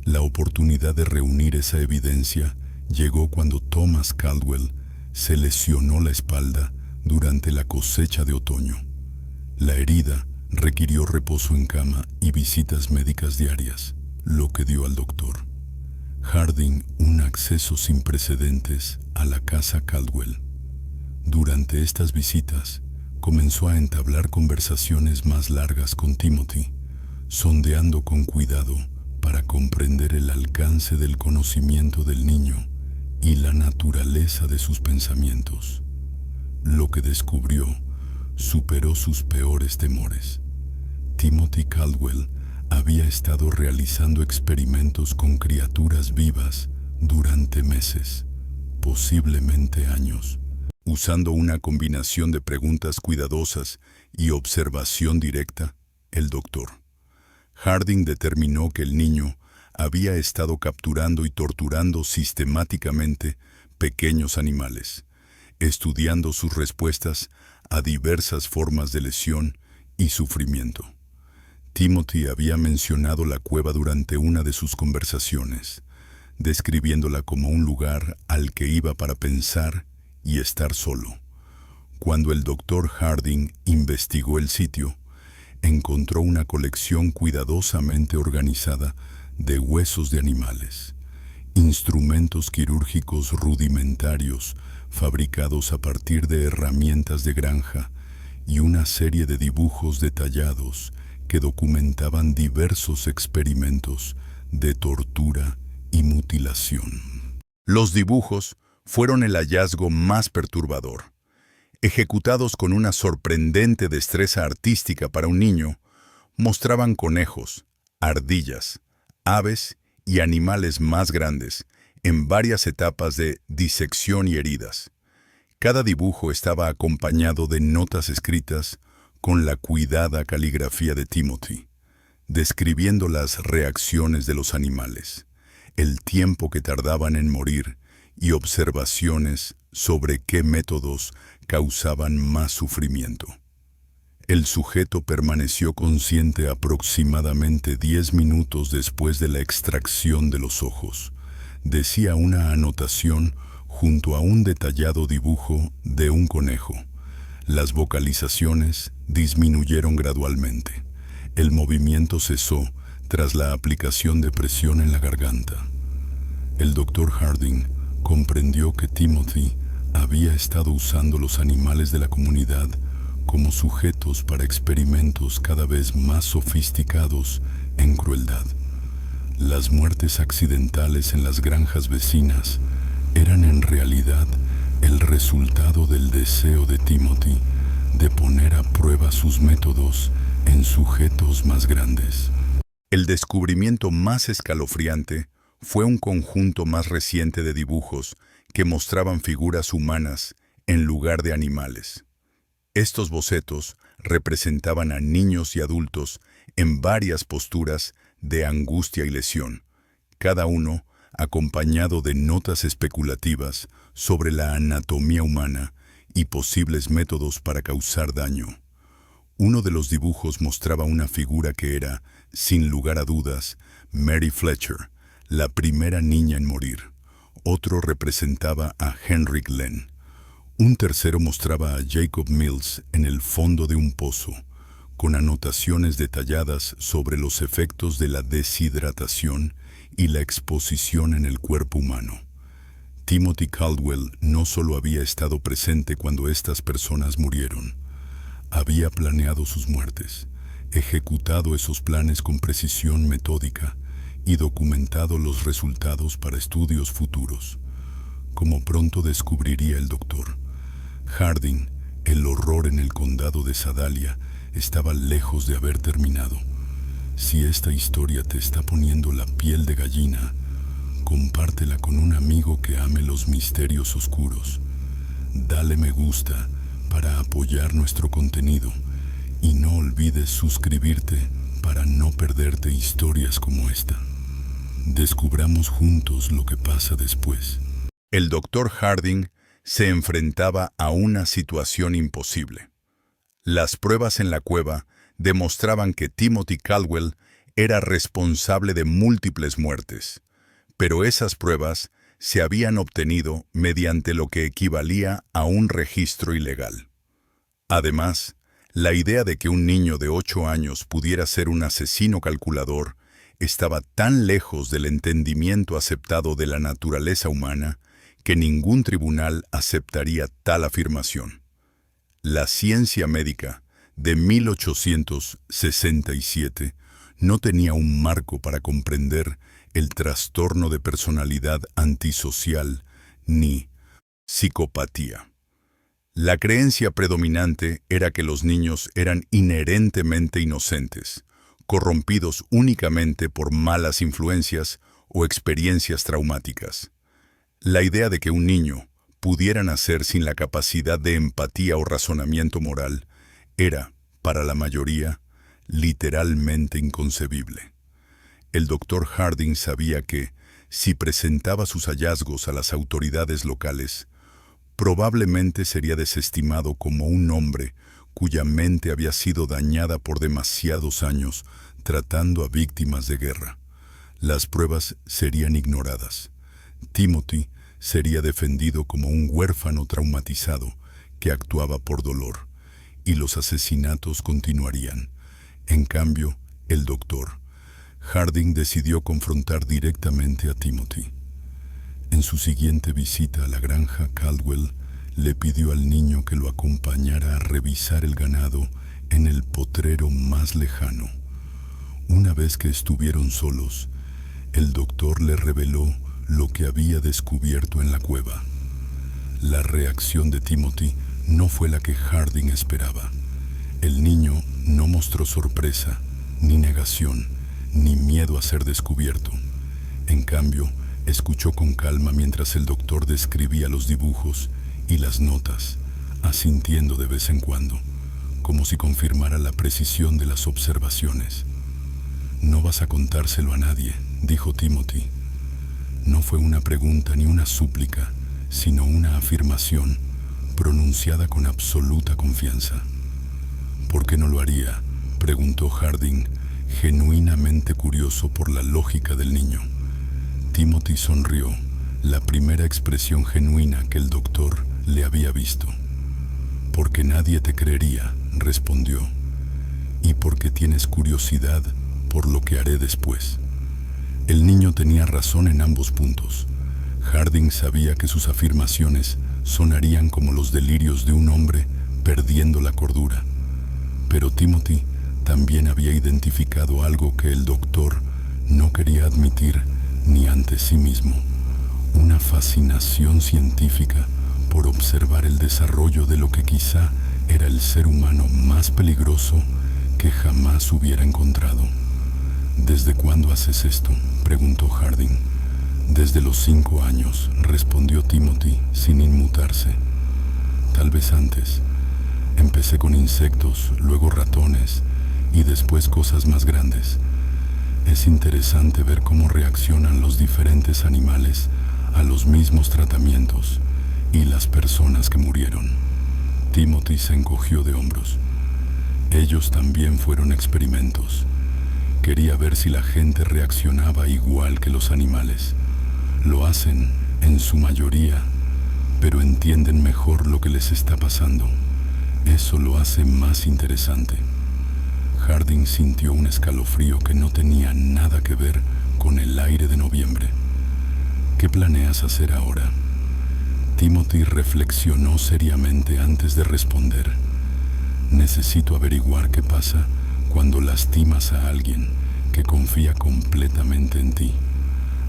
La oportunidad de reunir esa evidencia llegó cuando Thomas Caldwell se lesionó la espalda durante la cosecha de otoño. La herida requirió reposo en cama y visitas médicas diarias, lo que dio al doctor Harding un acceso sin precedentes a la casa Caldwell. Durante estas visitas, comenzó a entablar conversaciones más largas con Timothy, sondeando con cuidado para comprender el alcance del conocimiento del niño y la naturaleza de sus pensamientos. Lo que descubrió superó sus peores temores. Timothy Caldwell había estado realizando experimentos con criaturas vivas durante meses, posiblemente años. Usando una combinación de preguntas cuidadosas y observación directa, el doctor Harding determinó que el niño había estado capturando y torturando sistemáticamente pequeños animales, estudiando sus respuestas a diversas formas de lesión y sufrimiento. Timothy había mencionado la cueva durante una de sus conversaciones, describiéndola como un lugar al que iba para pensar y estar solo. Cuando el doctor Harding investigó el sitio, encontró una colección cuidadosamente organizada de huesos de animales, instrumentos quirúrgicos rudimentarios fabricados a partir de herramientas de granja y una serie de dibujos detallados que documentaban diversos experimentos de tortura y mutilación. Los dibujos fueron el hallazgo más perturbador. Ejecutados con una sorprendente destreza artística para un niño, mostraban conejos, ardillas, aves y animales más grandes en varias etapas de disección y heridas. Cada dibujo estaba acompañado de notas escritas con la cuidada caligrafía de Timothy, describiendo las reacciones de los animales, el tiempo que tardaban en morir y observaciones sobre qué métodos causaban más sufrimiento. El sujeto permaneció consciente aproximadamente 10 minutos después de la extracción de los ojos, decía una anotación junto a un detallado dibujo de un conejo. Las vocalizaciones disminuyeron gradualmente. El movimiento cesó tras la aplicación de presión en la garganta. El doctor Harding comprendió que Timothy había estado usando los animales de la comunidad como sujetos para experimentos cada vez más sofisticados en crueldad. Las muertes accidentales en las granjas vecinas eran en realidad el resultado del deseo de Timothy de poner a prueba sus métodos en sujetos más grandes. El descubrimiento más escalofriante fue un conjunto más reciente de dibujos que mostraban figuras humanas en lugar de animales. Estos bocetos representaban a niños y adultos en varias posturas de angustia y lesión, cada uno acompañado de notas especulativas sobre la anatomía humana y posibles métodos para causar daño. Uno de los dibujos mostraba una figura que era, sin lugar a dudas, Mary Fletcher, la primera niña en morir. Otro representaba a Henry Glenn. Un tercero mostraba a Jacob Mills en el fondo de un pozo, con anotaciones detalladas sobre los efectos de la deshidratación y la exposición en el cuerpo humano. Timothy Caldwell no solo había estado presente cuando estas personas murieron, había planeado sus muertes, ejecutado esos planes con precisión metódica y documentado los resultados para estudios futuros. Como pronto descubriría el doctor Harding, el horror en el condado de Sedalia estaba lejos de haber terminado. Si esta historia te está poniendo la piel de gallina, compártela con un amigo que ame los misterios oscuros. Dale me gusta para apoyar nuestro contenido y no olvides suscribirte para no perderte historias como esta. Descubramos juntos lo que pasa después. El doctor Harding se enfrentaba a una situación imposible. Las pruebas en la cueva demostraban que Timothy Caldwell era responsable de múltiples muertes, pero esas pruebas se habían obtenido mediante lo que equivalía a un registro ilegal. Además, la idea de que un niño de 8 años pudiera ser un asesino calculador estaba tan lejos del entendimiento aceptado de la naturaleza humana que ningún tribunal aceptaría tal afirmación. La ciencia médica de 1867 no tenía un marco para comprender el trastorno de personalidad antisocial ni psicopatía. La creencia predominante era que los niños eran inherentemente inocentes, corrompidos únicamente por malas influencias o experiencias traumáticas. La idea de que un niño pudiera nacer sin la capacidad de empatía o razonamiento moral era, para la mayoría, literalmente inconcebible. El doctor Harding sabía que, si presentaba sus hallazgos a las autoridades locales, probablemente sería desestimado como un hombre cuya mente había sido dañada por demasiados años tratando a víctimas de guerra. Las pruebas serían ignoradas. Timothy sería defendido como un huérfano traumatizado que actuaba por dolor, y los asesinatos continuarían. En cambio, el doctor Harding decidió confrontar directamente a Timothy. En su siguiente visita a la granja, Caldwell le pidió al niño que lo acompañara a revisar el ganado en el potrero más lejano. Una vez que estuvieron solos, el doctor le reveló lo que había descubierto en la cueva. La reacción de Timothy no fue la que Harding esperaba. El niño no mostró sorpresa, ni negación, ni miedo a ser descubierto. En cambio, escuchó con calma mientras el doctor describía los dibujos y las notas, asintiendo de vez en cuando, como si confirmara la precisión de las observaciones. «No vas a contárselo a nadie», dijo Timothy. No fue una pregunta ni una súplica, sino una afirmación pronunciada con absoluta confianza. «¿Por qué no lo haría?», preguntó Harding, genuinamente curioso por la lógica del niño. Timothy sonrió, la primera expresión genuina que el doctor le había visto. «Porque nadie te creería», respondió, «y porque tienes curiosidad por lo que haré después». El niño tenía razón en ambos puntos. Harding sabía que sus afirmaciones sonarían como los delirios de un hombre perdiendo la cordura. Pero Timothy también había identificado algo que el doctor no quería admitir ni ante sí mismo: una fascinación científica por observar el desarrollo de lo que quizá era el ser humano más peligroso que jamás hubiera encontrado. «¿Desde cuándo haces esto?», preguntó Harding. «Desde los 5 años», respondió Timothy sin inmutarse. «Tal vez antes. Empecé con insectos, luego ratones y después cosas más grandes. Es interesante ver cómo reaccionan los diferentes animales a los mismos tratamientos y las personas que murieron». Timothy se encogió de hombros. «Ellos también fueron experimentos. Quería ver si la gente reaccionaba igual que los animales. Lo hacen, en su mayoría, pero entienden mejor lo que les está pasando. Eso lo hace más interesante». Harding sintió un escalofrío que no tenía nada que ver con el aire de noviembre. «¿Qué planeas hacer ahora?». Timothy reflexionó seriamente antes de responder. «Necesito averiguar qué pasa cuando lastimas a alguien que confía completamente en ti.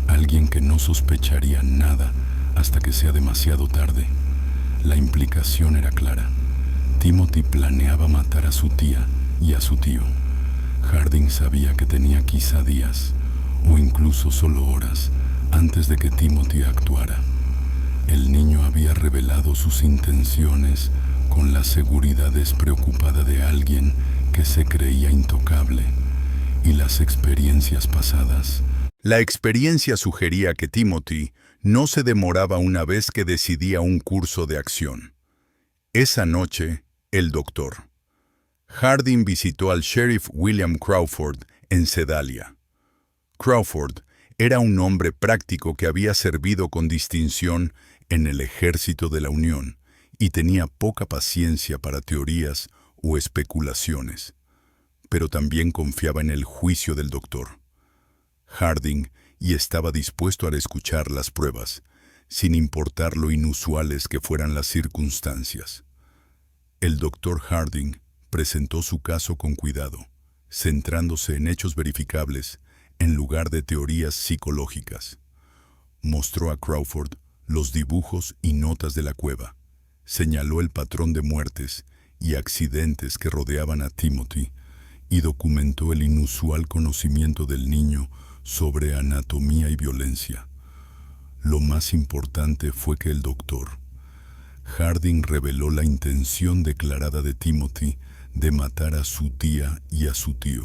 Alguien que no sospecharía nada hasta que sea demasiado tarde». La implicación era clara. Timothy planeaba matar a su tía y a su tío. Harding sabía que tenía quizá días, o incluso solo horas, antes de que Timothy actuara. El niño había revelado sus intenciones con la seguridad despreocupada de alguien que se creía intocable, y las experiencias pasadas. La experiencia sugería que Timothy no se demoraba una vez que decidía un curso de acción. Esa noche, el doctor Harding visitó al sheriff William Crawford en Sedalia. Crawford era un hombre práctico que había servido con distinción en el ejército de la Unión y tenía poca paciencia para teorías o especulaciones, pero también confiaba en el juicio del doctor Harding y estaba dispuesto a escuchar las pruebas, sin importar lo inusuales que fueran las circunstancias. El doctor Harding presentó su caso con cuidado, centrándose en hechos verificables en lugar de teorías psicológicas. Mostró a Crawford los dibujos y notas de la cueva, señaló el patrón de muertes y accidentes que rodeaban a Timothy y documentó el inusual conocimiento del niño sobre anatomía y violencia. Lo más importante fue que el doctor Harding reveló la intención declarada de Timothy de matar a su tía y a su tío.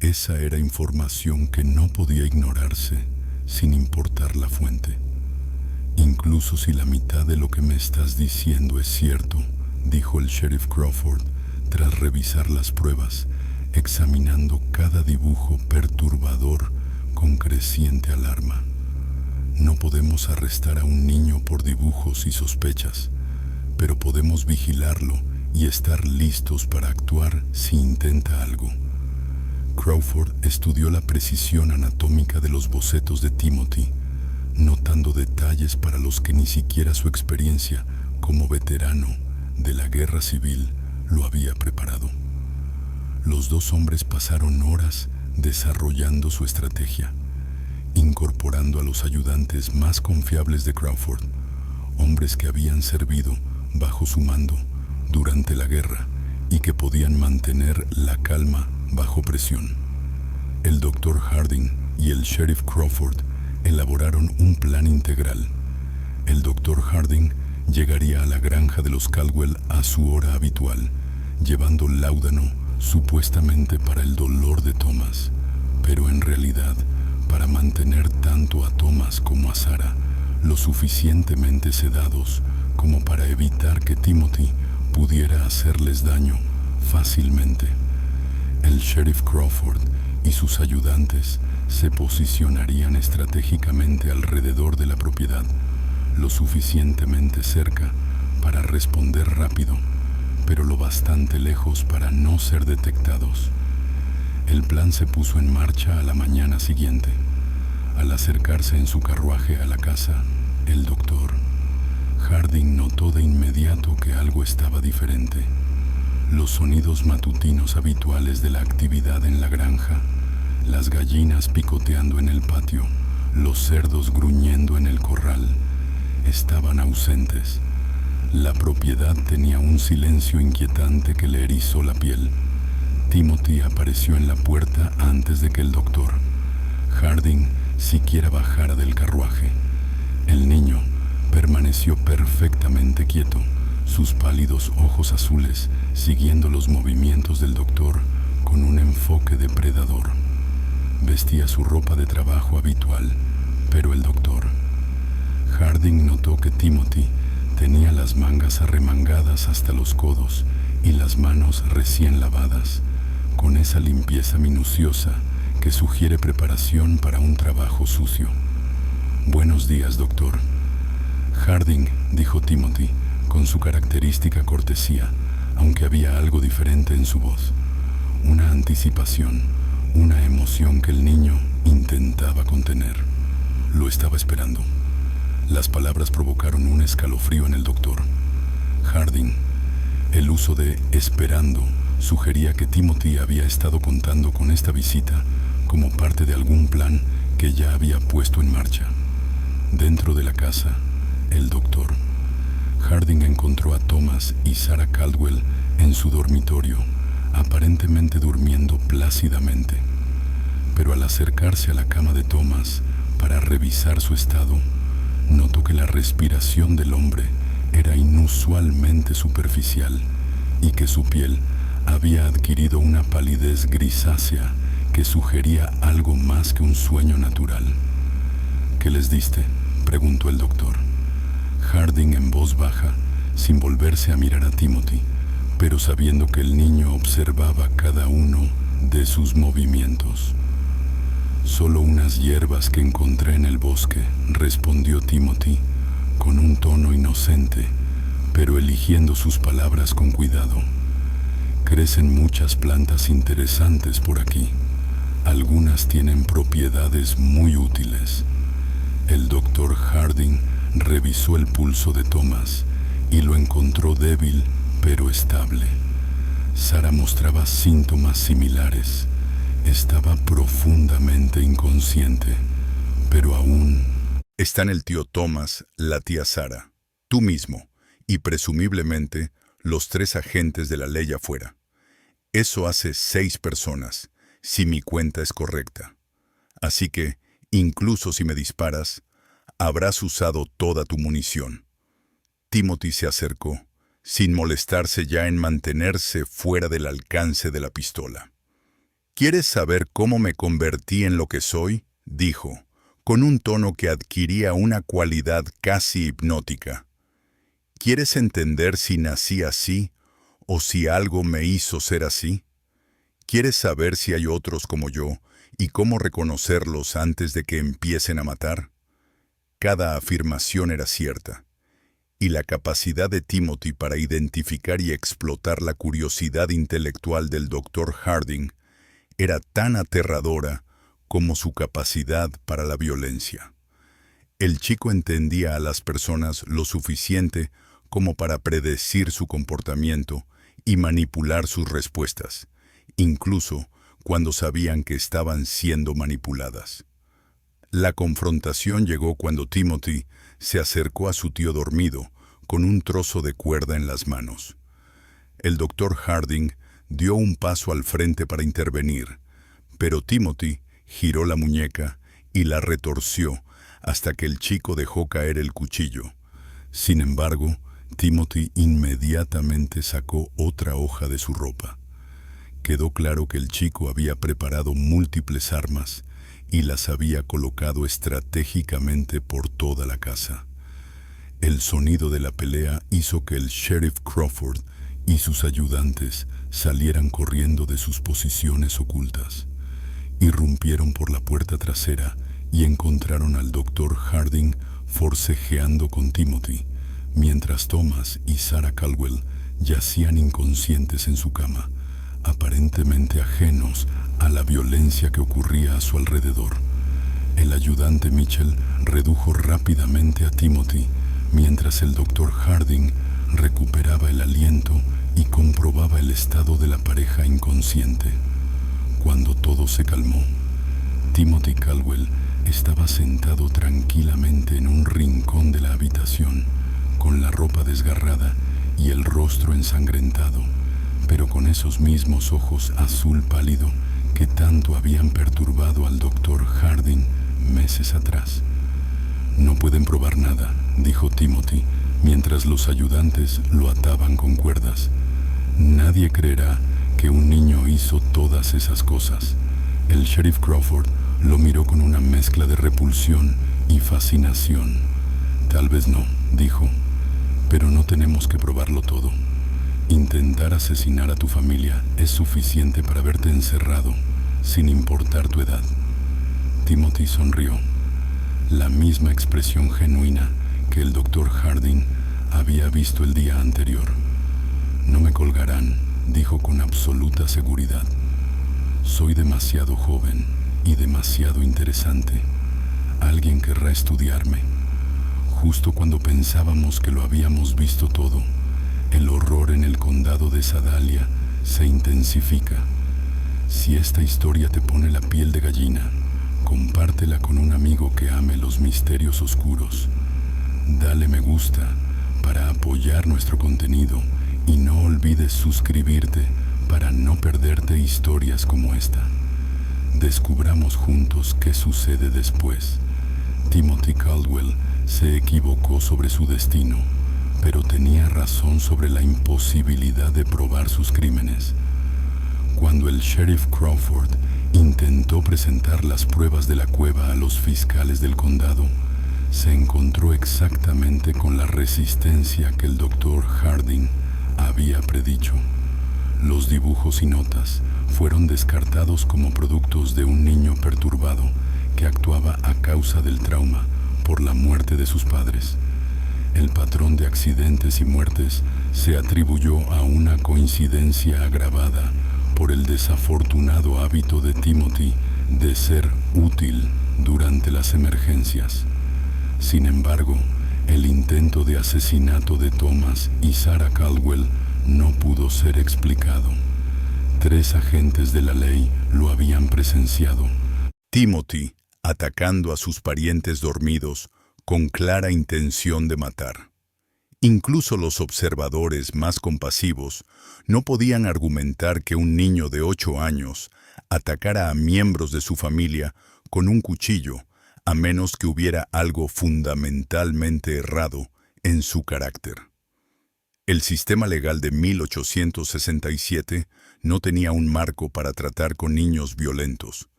Esa era información que no podía ignorarse sin importar la fuente. Incluso si la mitad de lo que me estás diciendo es cierto, dijo el sheriff Crawford tras revisar las pruebas, examinando cada dibujo perturbador con creciente alarma. No podemos arrestar a un niño por dibujos y sospechas, pero podemos vigilarlo y estar listos para actuar si intenta algo. Crawford estudió la precisión anatómica de los bocetos de Timothy, notando detalles para los que ni siquiera su experiencia como veterano de la guerra civil lo había preparado. Los dos hombres pasaron horas desarrollando su estrategia, incorporando a los ayudantes más confiables de Crawford, hombres que habían servido bajo su mando durante la guerra y que podían mantener la calma bajo presión. El doctor Harding y el sheriff Crawford elaboraron un plan integral. El doctor Harding llegaría a la granja de los Caldwell a su hora habitual, llevando láudano supuestamente para el dolor de Thomas, pero en realidad para mantener tanto a Thomas como a Sarah lo suficientemente sedados como para evitar que Timothy pudiera hacerles daño fácilmente. El sheriff Crawford y sus ayudantes se posicionarían estratégicamente alrededor de la propiedad, lo suficientemente cerca para responder rápido, pero lo bastante lejos para no ser detectados. El plan se puso en marcha a la mañana siguiente. Al acercarse en su carruaje a la casa, el doctor Harding notó de inmediato que algo estaba diferente. Los sonidos matutinos habituales de la actividad en la granja, las gallinas picoteando en el patio, los cerdos gruñendo en el corral, estaban ausentes. La propiedad tenía un silencio inquietante que le erizó la piel. Timothy apareció en la puerta antes de que el doctor Harding siquiera bajara del carruaje. El niño permaneció perfectamente quieto, sus pálidos ojos azules siguiendo los movimientos del doctor con un enfoque depredador. Vestía su ropa de trabajo habitual, pero el doctor Harding notó que Timothy tenía las mangas arremangadas hasta los codos y las manos recién lavadas, con esa limpieza minuciosa que sugiere preparación para un trabajo sucio. «Buenos días, doctor». «Harding», dijo Timothy, con su característica cortesía, aunque había algo diferente en su voz. Una anticipación, una emoción que el niño intentaba contener. Lo estaba esperando. Las palabras provocaron un escalofrío en el doctor Harding. El uso de «esperando» sugería que Timothy había estado contando con esta visita como parte de algún plan que ya había puesto en marcha. Dentro de la casa, el doctor Harding encontró a Thomas y Sarah Caldwell en su dormitorio, aparentemente durmiendo plácidamente. Pero al acercarse a la cama de Thomas para revisar su estado, notó que la respiración del hombre era inusualmente superficial y que su piel había adquirido una palidez grisácea que sugería algo más que un sueño natural. «¿Qué les diste?», preguntó el doctor Harding en voz baja, sin volverse a mirar a Timothy, pero sabiendo que el niño observaba cada uno de sus movimientos. «Solo unas hierbas que encontré en el bosque», respondió Timothy, con un tono inocente, pero eligiendo sus palabras con cuidado. «Crecen muchas plantas interesantes por aquí. Algunas tienen propiedades muy útiles». El doctor Harding revisó el pulso de Thomas y lo encontró débil pero estable. Sara mostraba síntomas similares. Estaba profundamente inconsciente, pero aún... Están el tío Thomas, la tía Sara, tú mismo, y presumiblemente los 3 agentes de la ley afuera. Eso hace 6 personas, si mi cuenta es correcta. Así que, incluso si me disparas, habrás usado toda tu munición. Timothy se acercó, sin molestarse ya en mantenerse fuera del alcance de la pistola. «¿Quieres saber cómo me convertí en lo que soy?», dijo, con un tono que adquiría una cualidad casi hipnótica. «¿Quieres entender si nací así o si algo me hizo ser así? ¿Quieres saber si hay otros como yo y cómo reconocerlos antes de que empiecen a matar?». Cada afirmación era cierta, y la capacidad de Timothy para identificar y explotar la curiosidad intelectual del Dr. Harding era tan aterradora como su capacidad para la violencia. El chico entendía a las personas lo suficiente como para predecir su comportamiento y manipular sus respuestas, incluso cuando sabían que estaban siendo manipuladas. La confrontación llegó cuando Timothy se acercó a su tío dormido con un trozo de cuerda en las manos. El doctor Harding dio un paso al frente para intervenir, pero Timothy giró la muñeca y la retorció hasta que el chico dejó caer el cuchillo. Sin embargo, Timothy inmediatamente sacó otra hoja de su ropa. Quedó claro que el chico había preparado múltiples armas y las había colocado estratégicamente por toda la casa. El sonido de la pelea hizo que el sheriff Crawford y sus ayudantes salieran corriendo de sus posiciones ocultas. Irrumpieron por la puerta trasera y encontraron al doctor Harding forcejeando con Timothy, mientras Thomas y Sarah Caldwell yacían inconscientes en su cama, aparentemente ajenos a la violencia que ocurría a su alrededor. El ayudante Mitchell redujo rápidamente a Timothy, mientras el doctor Harding recuperaba el aliento y comprobaba el estado de la pareja inconsciente. Cuando todo se calmó, Timothy Caldwell estaba sentado tranquilamente en un rincón de la habitación, con la ropa desgarrada y el rostro ensangrentado, pero con esos mismos ojos azul pálido que tanto habían perturbado al doctor Harding meses atrás. «No pueden probar nada», dijo Timothy, mientras los ayudantes lo ataban con cuerdas. «Nadie creerá que un niño hizo todas esas cosas». El sheriff Crawford lo miró con una mezcla de repulsión y fascinación. «Tal vez no», dijo, «pero no tenemos que probarlo todo. Intentar asesinar a tu familia es suficiente para verte encerrado, sin importar tu edad». Timothy sonrió, la misma expresión genuina que el doctor Harding había visto el día anterior. «No me colgarán», dijo con absoluta seguridad. «Soy demasiado joven y demasiado interesante. Alguien querrá estudiarme». Justo cuando pensábamos que lo habíamos visto todo, el horror en el condado de Sedalia se intensifica. Si esta historia te pone la piel de gallina, compártela con un amigo que ame los misterios oscuros. Dale me gusta para apoyar nuestro contenido y no olvides suscribirte para no perderte historias como esta. Descubramos juntos qué sucede después. Timothy Caldwell se equivocó sobre su destino, pero tenía razón sobre la imposibilidad de probar sus crímenes. Cuando el sheriff Crawford intentó presentar las pruebas de la cueva a los fiscales del condado, se encontró exactamente con la resistencia que el doctor Harding había predicho. Los dibujos y notas fueron descartados como productos de un niño perturbado que actuaba a causa del trauma por la muerte de sus padres. El patrón de accidentes y muertes se atribuyó a una coincidencia agravada por el desafortunado hábito de Timothy de ser útil durante las emergencias. Sin embargo, el intento de asesinato de Thomas y Sarah Caldwell no pudo ser explicado. 3 agentes de la ley lo habían presenciado. Timothy atacando a sus parientes dormidos con clara intención de matar. Incluso los observadores más compasivos no podían argumentar que un niño de 8 años atacara a miembros de su familia con un cuchillo, a menos que hubiera algo fundamentalmente errado en su carácter. El sistema legal de 1867 no tenía un marco para tratar con niños violentos.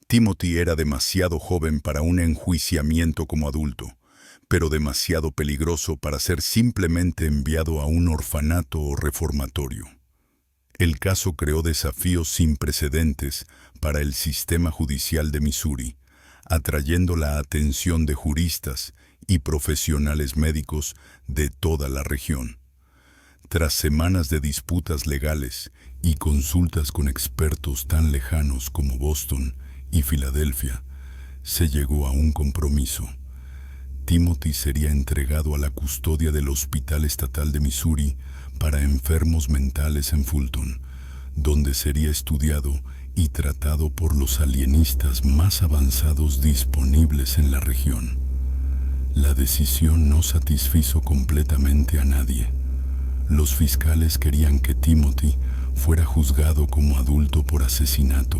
Timothy era demasiado joven para un enjuiciamiento como adulto, pero demasiado peligroso para ser simplemente enviado a un orfanato o reformatorio. El caso creó desafíos sin precedentes para el sistema judicial de Missouri, atrayendo la atención de juristas y profesionales médicos de toda la región. Tras semanas de disputas legales y consultas con expertos tan lejanos como Boston y Filadelfia, se llegó a un compromiso. Timothy sería entregado a la custodia del Hospital Estatal de Missouri para enfermos mentales en Fulton, donde sería estudiado y tratado por los alienistas más avanzados disponibles en la región. La decisión no satisfizo completamente a nadie. Los fiscales querían que Timothy fuera juzgado como adulto por asesinato,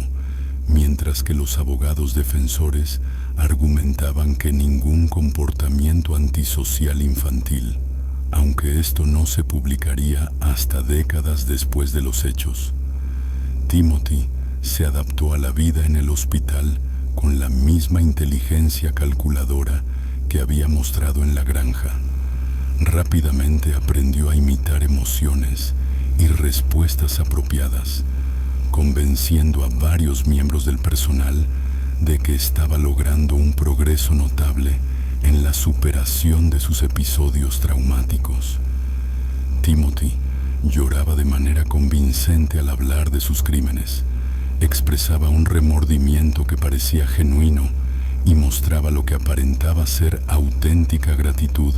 mientras que los abogados defensores argumentaban que ningún comportamiento antisocial infantil, aunque esto no se publicaría hasta décadas después de los hechos. Timothy se adaptó a la vida en el hospital con la misma inteligencia calculadora que había mostrado en la granja. Rápidamente aprendió a imitar emociones y respuestas apropiadas, convenciendo a varios miembros del personal de que estaba logrando un progreso notable en la superación de sus episodios traumáticos. Timothy lloraba de manera convincente al hablar de sus crímenes, expresaba un remordimiento que parecía genuino y mostraba lo que aparentaba ser auténtica gratitud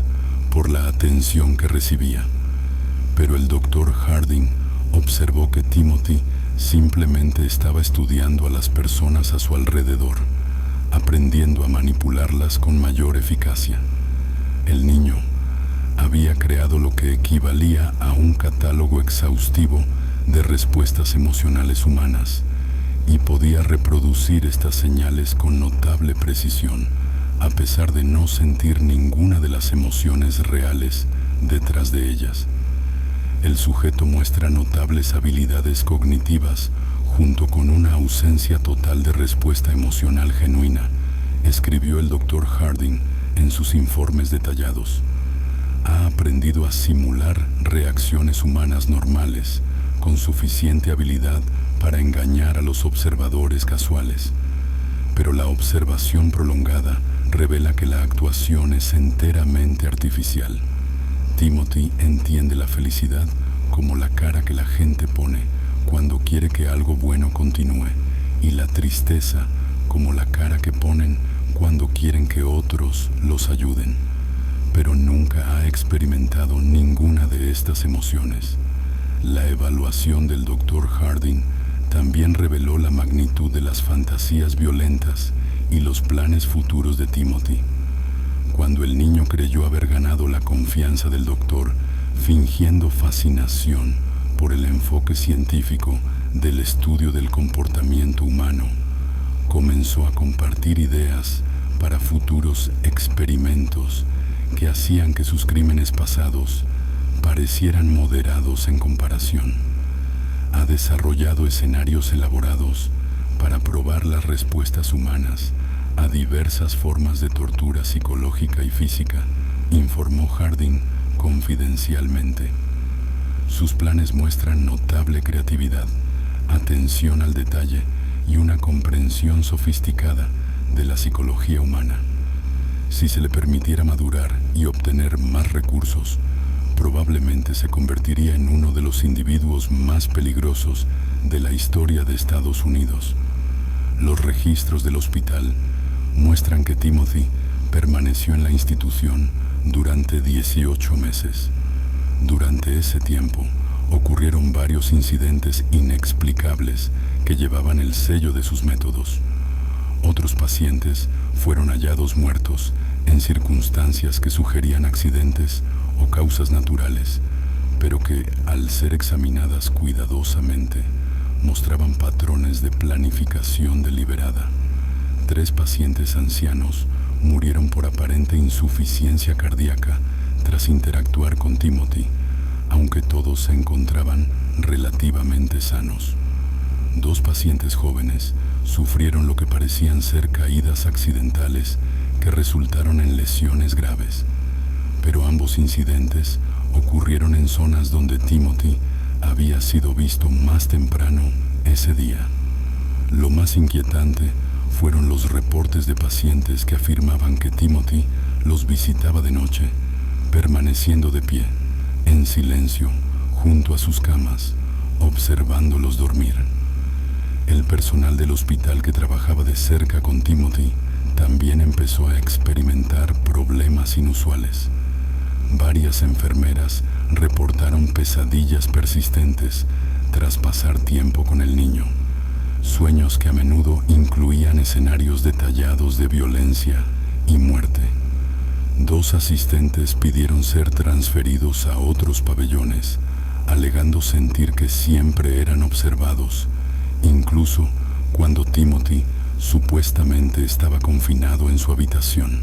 por la atención que recibía. Pero el Dr. Harding observó que Timothy simplemente estaba estudiando a las personas a su alrededor, aprendiendo a manipularlas con mayor eficacia. El niño había creado lo que equivalía a un catálogo exhaustivo de respuestas emocionales humanas y podía reproducir estas señales con notable precisión, a pesar de no sentir ninguna de las emociones reales detrás de ellas. El sujeto muestra notables habilidades cognitivas junto con una ausencia total de respuesta emocional genuina, escribió el Dr. Harding en sus informes detallados. Ha aprendido a simular reacciones humanas normales con suficiente habilidad para engañar a los observadores casuales. Pero la observación prolongada revela que la actuación es enteramente artificial. Timothy entiende la felicidad como la cara que la gente pone cuando quiere que algo bueno continúe, y la tristeza como la cara que ponen cuando quieren que otros los ayuden. Pero nunca ha experimentado ninguna de estas emociones. La evaluación del Dr. Harding también reveló la magnitud de las fantasías violentas y los planes futuros de Timothy. Cuando el niño creyó haber ganado la confianza del doctor, fingiendo fascinación por el enfoque científico del estudio del comportamiento humano, comenzó a compartir ideas para futuros experimentos que hacían que sus crímenes pasados parecieran moderados en comparación. Ha desarrollado escenarios elaborados para probar las respuestas humanas a diversas formas de tortura psicológica y física, informó Harding confidencialmente. Sus planes muestran notable creatividad, atención al detalle y una comprensión sofisticada de la psicología humana. Si se le permitiera madurar y obtener más recursos, probablemente se convertiría en uno de los individuos más peligrosos de la historia de Estados Unidos. Los registros del hospital muestran que Timothy permaneció en la institución durante 18 meses. Durante ese tiempo, ocurrieron varios incidentes inexplicables que llevaban el sello de sus métodos. Otros pacientes fueron hallados muertos en circunstancias que sugerían accidentes o causas naturales, pero que, al ser examinadas cuidadosamente, mostraban patrones de planificación deliberada. 3 pacientes ancianos murieron por aparente insuficiencia cardíaca tras interactuar con Timothy, aunque todos se encontraban relativamente sanos. 2 pacientes jóvenes sufrieron lo que parecían ser caídas accidentales que resultaron en lesiones graves, pero ambos incidentes ocurrieron en zonas donde Timothy había sido visto más temprano ese día. Lo más inquietante fueron los reportes de pacientes que afirmaban que Timothy los visitaba de noche, permaneciendo de pie, en silencio, junto a sus camas, observándolos dormir. El personal del hospital que trabajaba de cerca con Timothy también empezó a experimentar problemas inusuales. Varias enfermeras reportaron pesadillas persistentes tras pasar tiempo con el niño, sueños que a menudo incluían escenarios detallados de violencia y muerte. 2 asistentes pidieron ser transferidos a otros pabellones, alegando sentir que siempre eran observados, incluso cuando Timothy supuestamente estaba confinado en su habitación.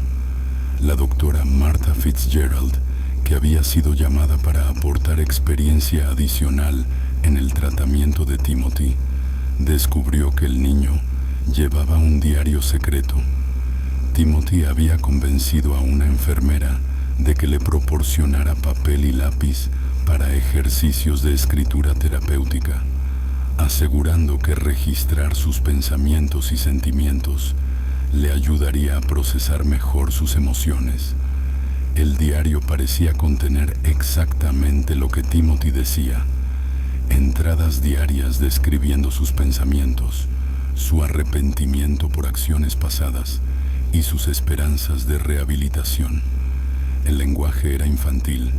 La doctora Martha Fitzgerald, que había sido llamada para aportar experiencia adicional en el tratamiento de Timothy, descubrió que el niño llevaba un diario secreto. Timothy había convencido a una enfermera de que le proporcionara papel y lápiz para ejercicios de escritura terapéutica, asegurando que registrar sus pensamientos y sentimientos le ayudaría a procesar mejor sus emociones. El diario parecía contener exactamente lo que Timothy decía: entradas diarias describiendo sus pensamientos, su arrepentimiento por acciones pasadas y sus esperanzas de rehabilitación. El lenguaje era infantil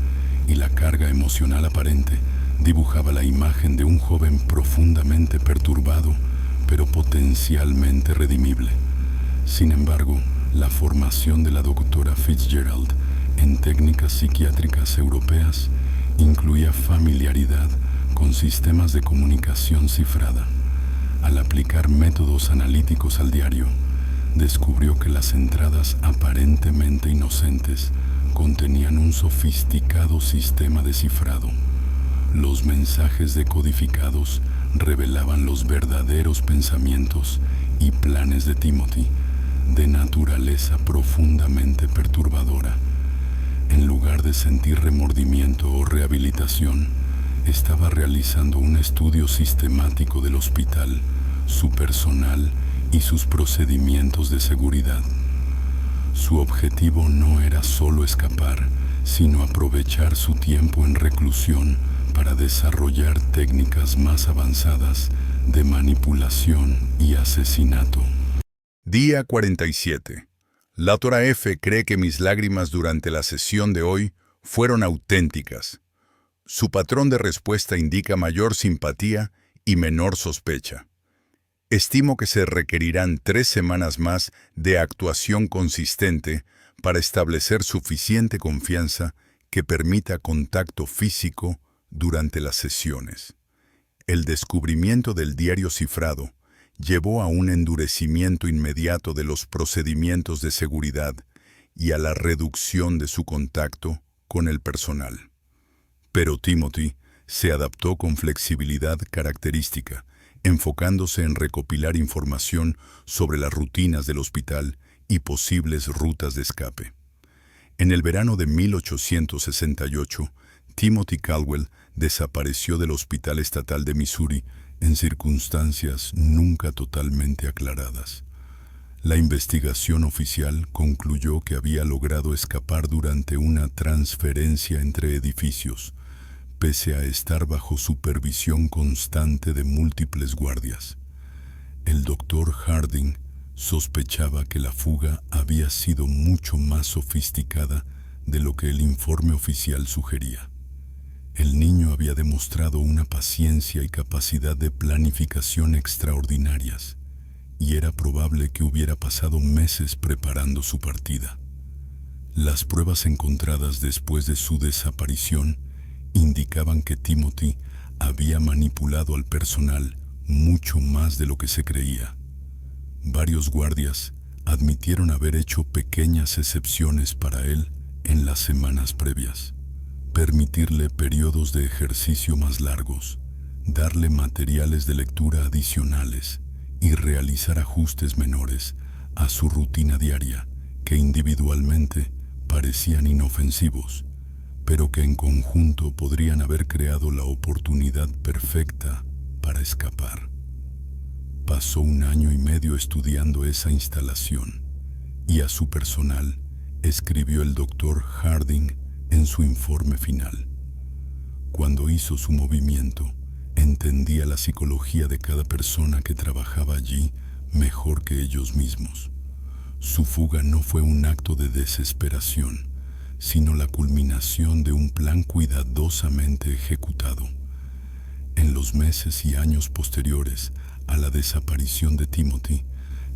y la carga emocional aparente dibujaba la imagen de un joven profundamente perturbado, pero potencialmente redimible. Sin embargo, la formación de la doctora Fitzgerald en técnicas psiquiátricas europeas incluía familiaridad con sistemas de comunicación cifrada. Al aplicar métodos analíticos al diario, descubrió que las entradas aparentemente inocentes contenían un sofisticado sistema de cifrado. Los mensajes decodificados revelaban los verdaderos pensamientos y planes de Timothy, de naturaleza profundamente perturbadora. En lugar de sentir remordimiento o rehabilitación, estaba realizando un estudio sistemático del hospital, su personal y sus procedimientos de seguridad. Su objetivo no era solo escapar, sino aprovechar su tiempo en reclusión para desarrollar técnicas más avanzadas de manipulación y asesinato. Día 47. La doctora F. cree que mis lágrimas durante la sesión de hoy fueron auténticas. Su patrón de respuesta indica mayor simpatía y menor sospecha. Estimo que se requerirán 3 semanas más de actuación consistente para establecer suficiente confianza que permita contacto físico durante las sesiones. El descubrimiento del diario cifrado llevó a un endurecimiento inmediato de los procedimientos de seguridad y a la reducción de su contacto con el personal. Pero Timothy se adaptó con flexibilidad característica, enfocándose en recopilar información sobre las rutinas del hospital y posibles rutas de escape. En el verano de 1868, Timothy Caldwell desapareció del Hospital Estatal de Missouri en circunstancias nunca totalmente aclaradas. La investigación oficial concluyó que había logrado escapar durante una transferencia entre edificios, pese a estar bajo supervisión constante de múltiples guardias. El doctor Harding sospechaba que la fuga había sido mucho más sofisticada de lo que el informe oficial sugería. El niño había demostrado una paciencia y capacidad de planificación extraordinarias, y era probable que hubiera pasado meses preparando su partida. Las pruebas encontradas después de su desaparición indicaban que Timothy había manipulado al personal mucho más de lo que se creía. Varios guardias admitieron haber hecho pequeñas excepciones para él en las semanas previas. Permitirle periodos de ejercicio más largos, darle materiales de lectura adicionales y realizar ajustes menores a su rutina diaria que individualmente parecían inofensivos, pero que en conjunto podrían haber creado la oportunidad perfecta para escapar. Pasó 1 año y medio estudiando esa instalación y a su personal escribió el doctor Harding en su informe final. Cuando hizo su movimiento, entendía la psicología de cada persona que trabajaba allí mejor que ellos mismos. Su fuga no fue un acto de desesperación, sino la culminación de un plan cuidadosamente ejecutado. En los meses y años posteriores a la desaparición de Timothy,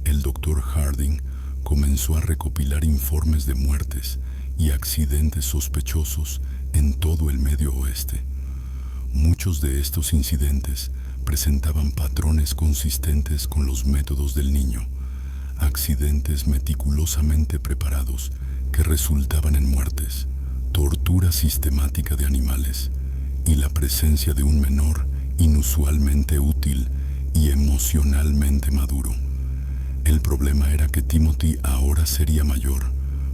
el doctor Harding comenzó a recopilar informes de muertes y accidentes sospechosos en todo el Medio Oeste. Muchos de estos incidentes presentaban patrones consistentes con los métodos del niño, accidentes meticulosamente preparados que resultaban en muertes, tortura sistemática de animales y la presencia de un menor inusualmente útil y emocionalmente maduro. El problema era que Timothy ahora sería mayor,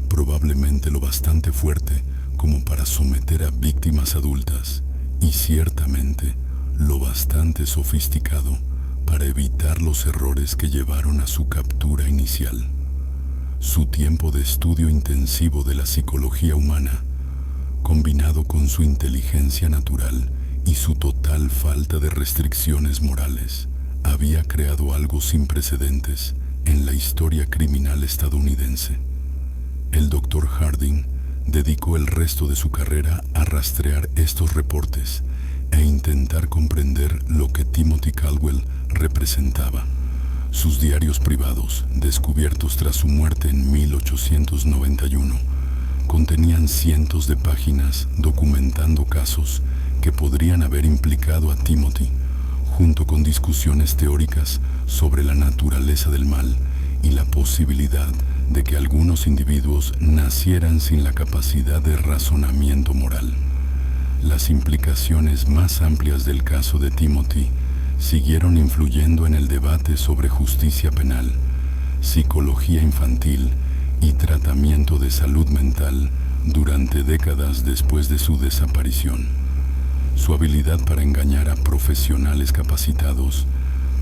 probablemente lo bastante fuerte como para someter a víctimas adultas, y ciertamente lo bastante sofisticado para evitar los errores que llevaron a su captura inicial. Su tiempo de estudio intensivo de la psicología humana, combinado con su inteligencia natural y su total falta de restricciones morales, había creado algo sin precedentes en la historia criminal estadounidense. El doctor Harding dedicó el resto de su carrera a rastrear estos reportes e intentar comprender lo que Timothy Caldwell representaba. Sus diarios privados, descubiertos tras su muerte en 1891, contenían cientos de páginas documentando casos que podrían haber implicado a Timothy, junto con discusiones teóricas sobre la naturaleza del mal y la posibilidad de que algunos individuos nacieran sin la capacidad de razonamiento moral. Las implicaciones más amplias del caso de Timothy siguieron influyendo en el debate sobre justicia penal, psicología infantil y tratamiento de salud mental durante décadas después de su desaparición. Su habilidad para engañar a profesionales capacitados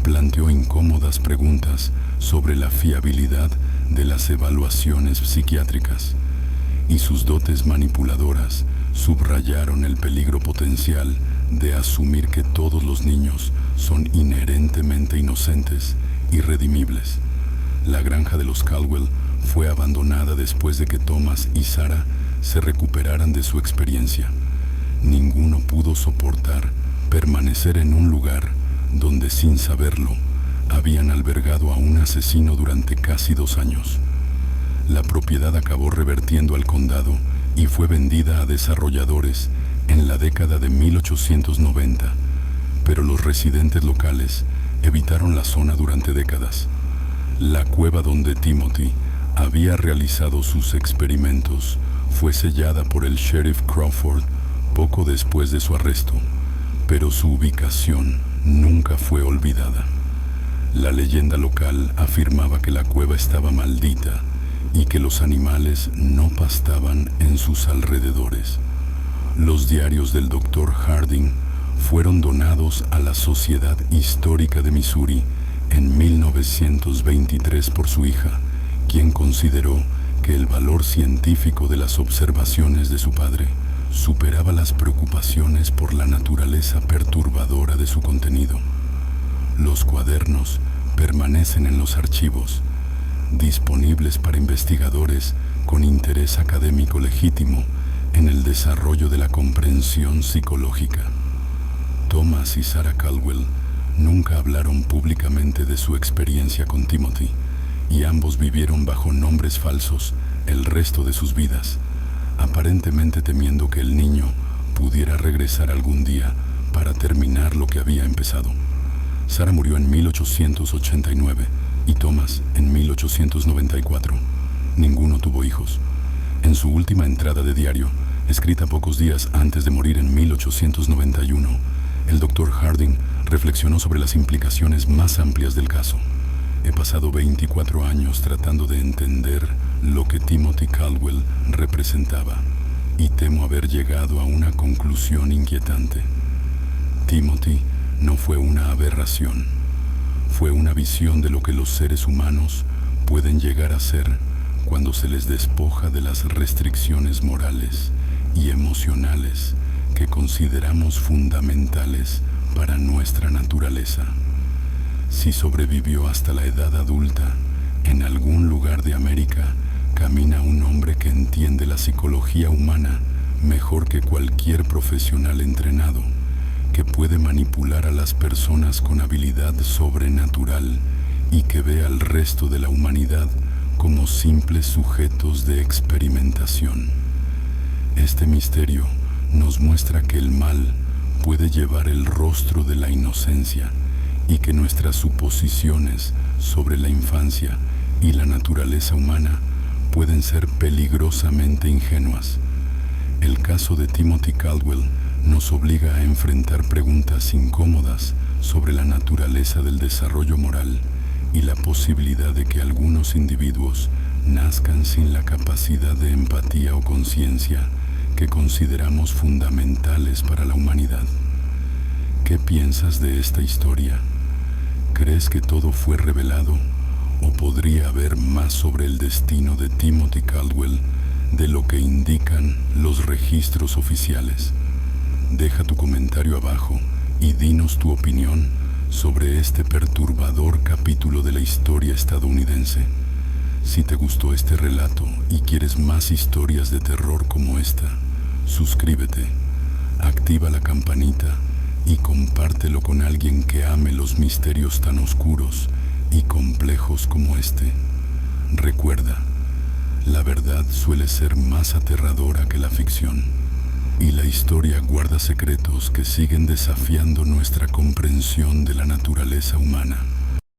planteó incómodas preguntas sobre la fiabilidad de las evaluaciones psiquiátricas, y sus dotes manipuladoras subrayaron el peligro potencial de asumir que todos los niños son inherentemente inocentes y redimibles. La granja de los Caldwell fue abandonada después de que Thomas y Sarah se recuperaran de su experiencia. Ninguno pudo soportar permanecer en un lugar donde, sin saberlo, habían albergado a un asesino durante casi 2 años. La propiedad acabó revertiendo al condado y fue vendida a desarrolladores en la década de 1890, pero los residentes locales evitaron la zona durante décadas. La cueva donde Timothy había realizado sus experimentos fue sellada por el sheriff Crawford poco después de su arresto, pero su ubicación nunca fue olvidada. La leyenda local afirmaba que la cueva estaba maldita y que los animales no pastaban en sus alrededores. Los diarios del Dr. Harding fueron donados a la Sociedad Histórica de Missouri en 1923 por su hija, quien consideró que el valor científico de las observaciones de su padre superaba las preocupaciones por la naturaleza perturbadora de su contenido. Los cuadernos permanecen en los archivos, disponibles para investigadores con interés académico legítimo en el desarrollo de la comprensión psicológica. Thomas y Sarah Caldwell nunca hablaron públicamente de su experiencia con Timothy, y ambos vivieron bajo nombres falsos el resto de sus vidas, aparentemente temiendo que el niño pudiera regresar algún día para terminar lo que había empezado. Sarah murió en 1889 y Thomas en 1894. Ninguno tuvo hijos. En su última entrada de diario, escrita pocos días antes de morir en 1891, el Dr. Harding reflexionó sobre las implicaciones más amplias del caso. He pasado 24 años tratando de entender lo que Timothy Caldwell representaba, y temo haber llegado a una conclusión inquietante. Timothy no fue una aberración, fue una visión de lo que los seres humanos pueden llegar a ser cuando se les despoja de las restricciones morales y emocionales que consideramos fundamentales para nuestra naturaleza. Si sobrevivió hasta la edad adulta, en algún lugar de América camina un hombre que entiende la psicología humana mejor que cualquier profesional entrenado, que puede manipular a las personas con habilidad sobrenatural y que ve al resto de la humanidad como simples sujetos de experimentación. Este misterio nos muestra que el mal puede llevar el rostro de la inocencia y que nuestras suposiciones sobre la infancia y la naturaleza humana pueden ser peligrosamente ingenuas. El caso de Timothy Caldwell nos obliga a enfrentar preguntas incómodas sobre la naturaleza del desarrollo moral y la posibilidad de que algunos individuos nazcan sin la capacidad de empatía o conciencia que consideramos fundamentales para la humanidad. ¿Qué piensas de esta historia? ¿Crees que todo fue revelado o podría haber más sobre el destino de Timothy Caldwell de lo que indican los registros oficiales? Deja tu comentario abajo y dinos tu opinión sobre este perturbador capítulo de la historia estadounidense. Si te gustó este relato y quieres más historias de terror como esta, suscríbete, activa la campanita y compártelo con alguien que ame los misterios tan oscuros y complejos como este. Recuerda, la verdad suele ser más aterradora que la ficción, y la historia guarda secretos que siguen desafiando nuestra comprensión de la naturaleza humana.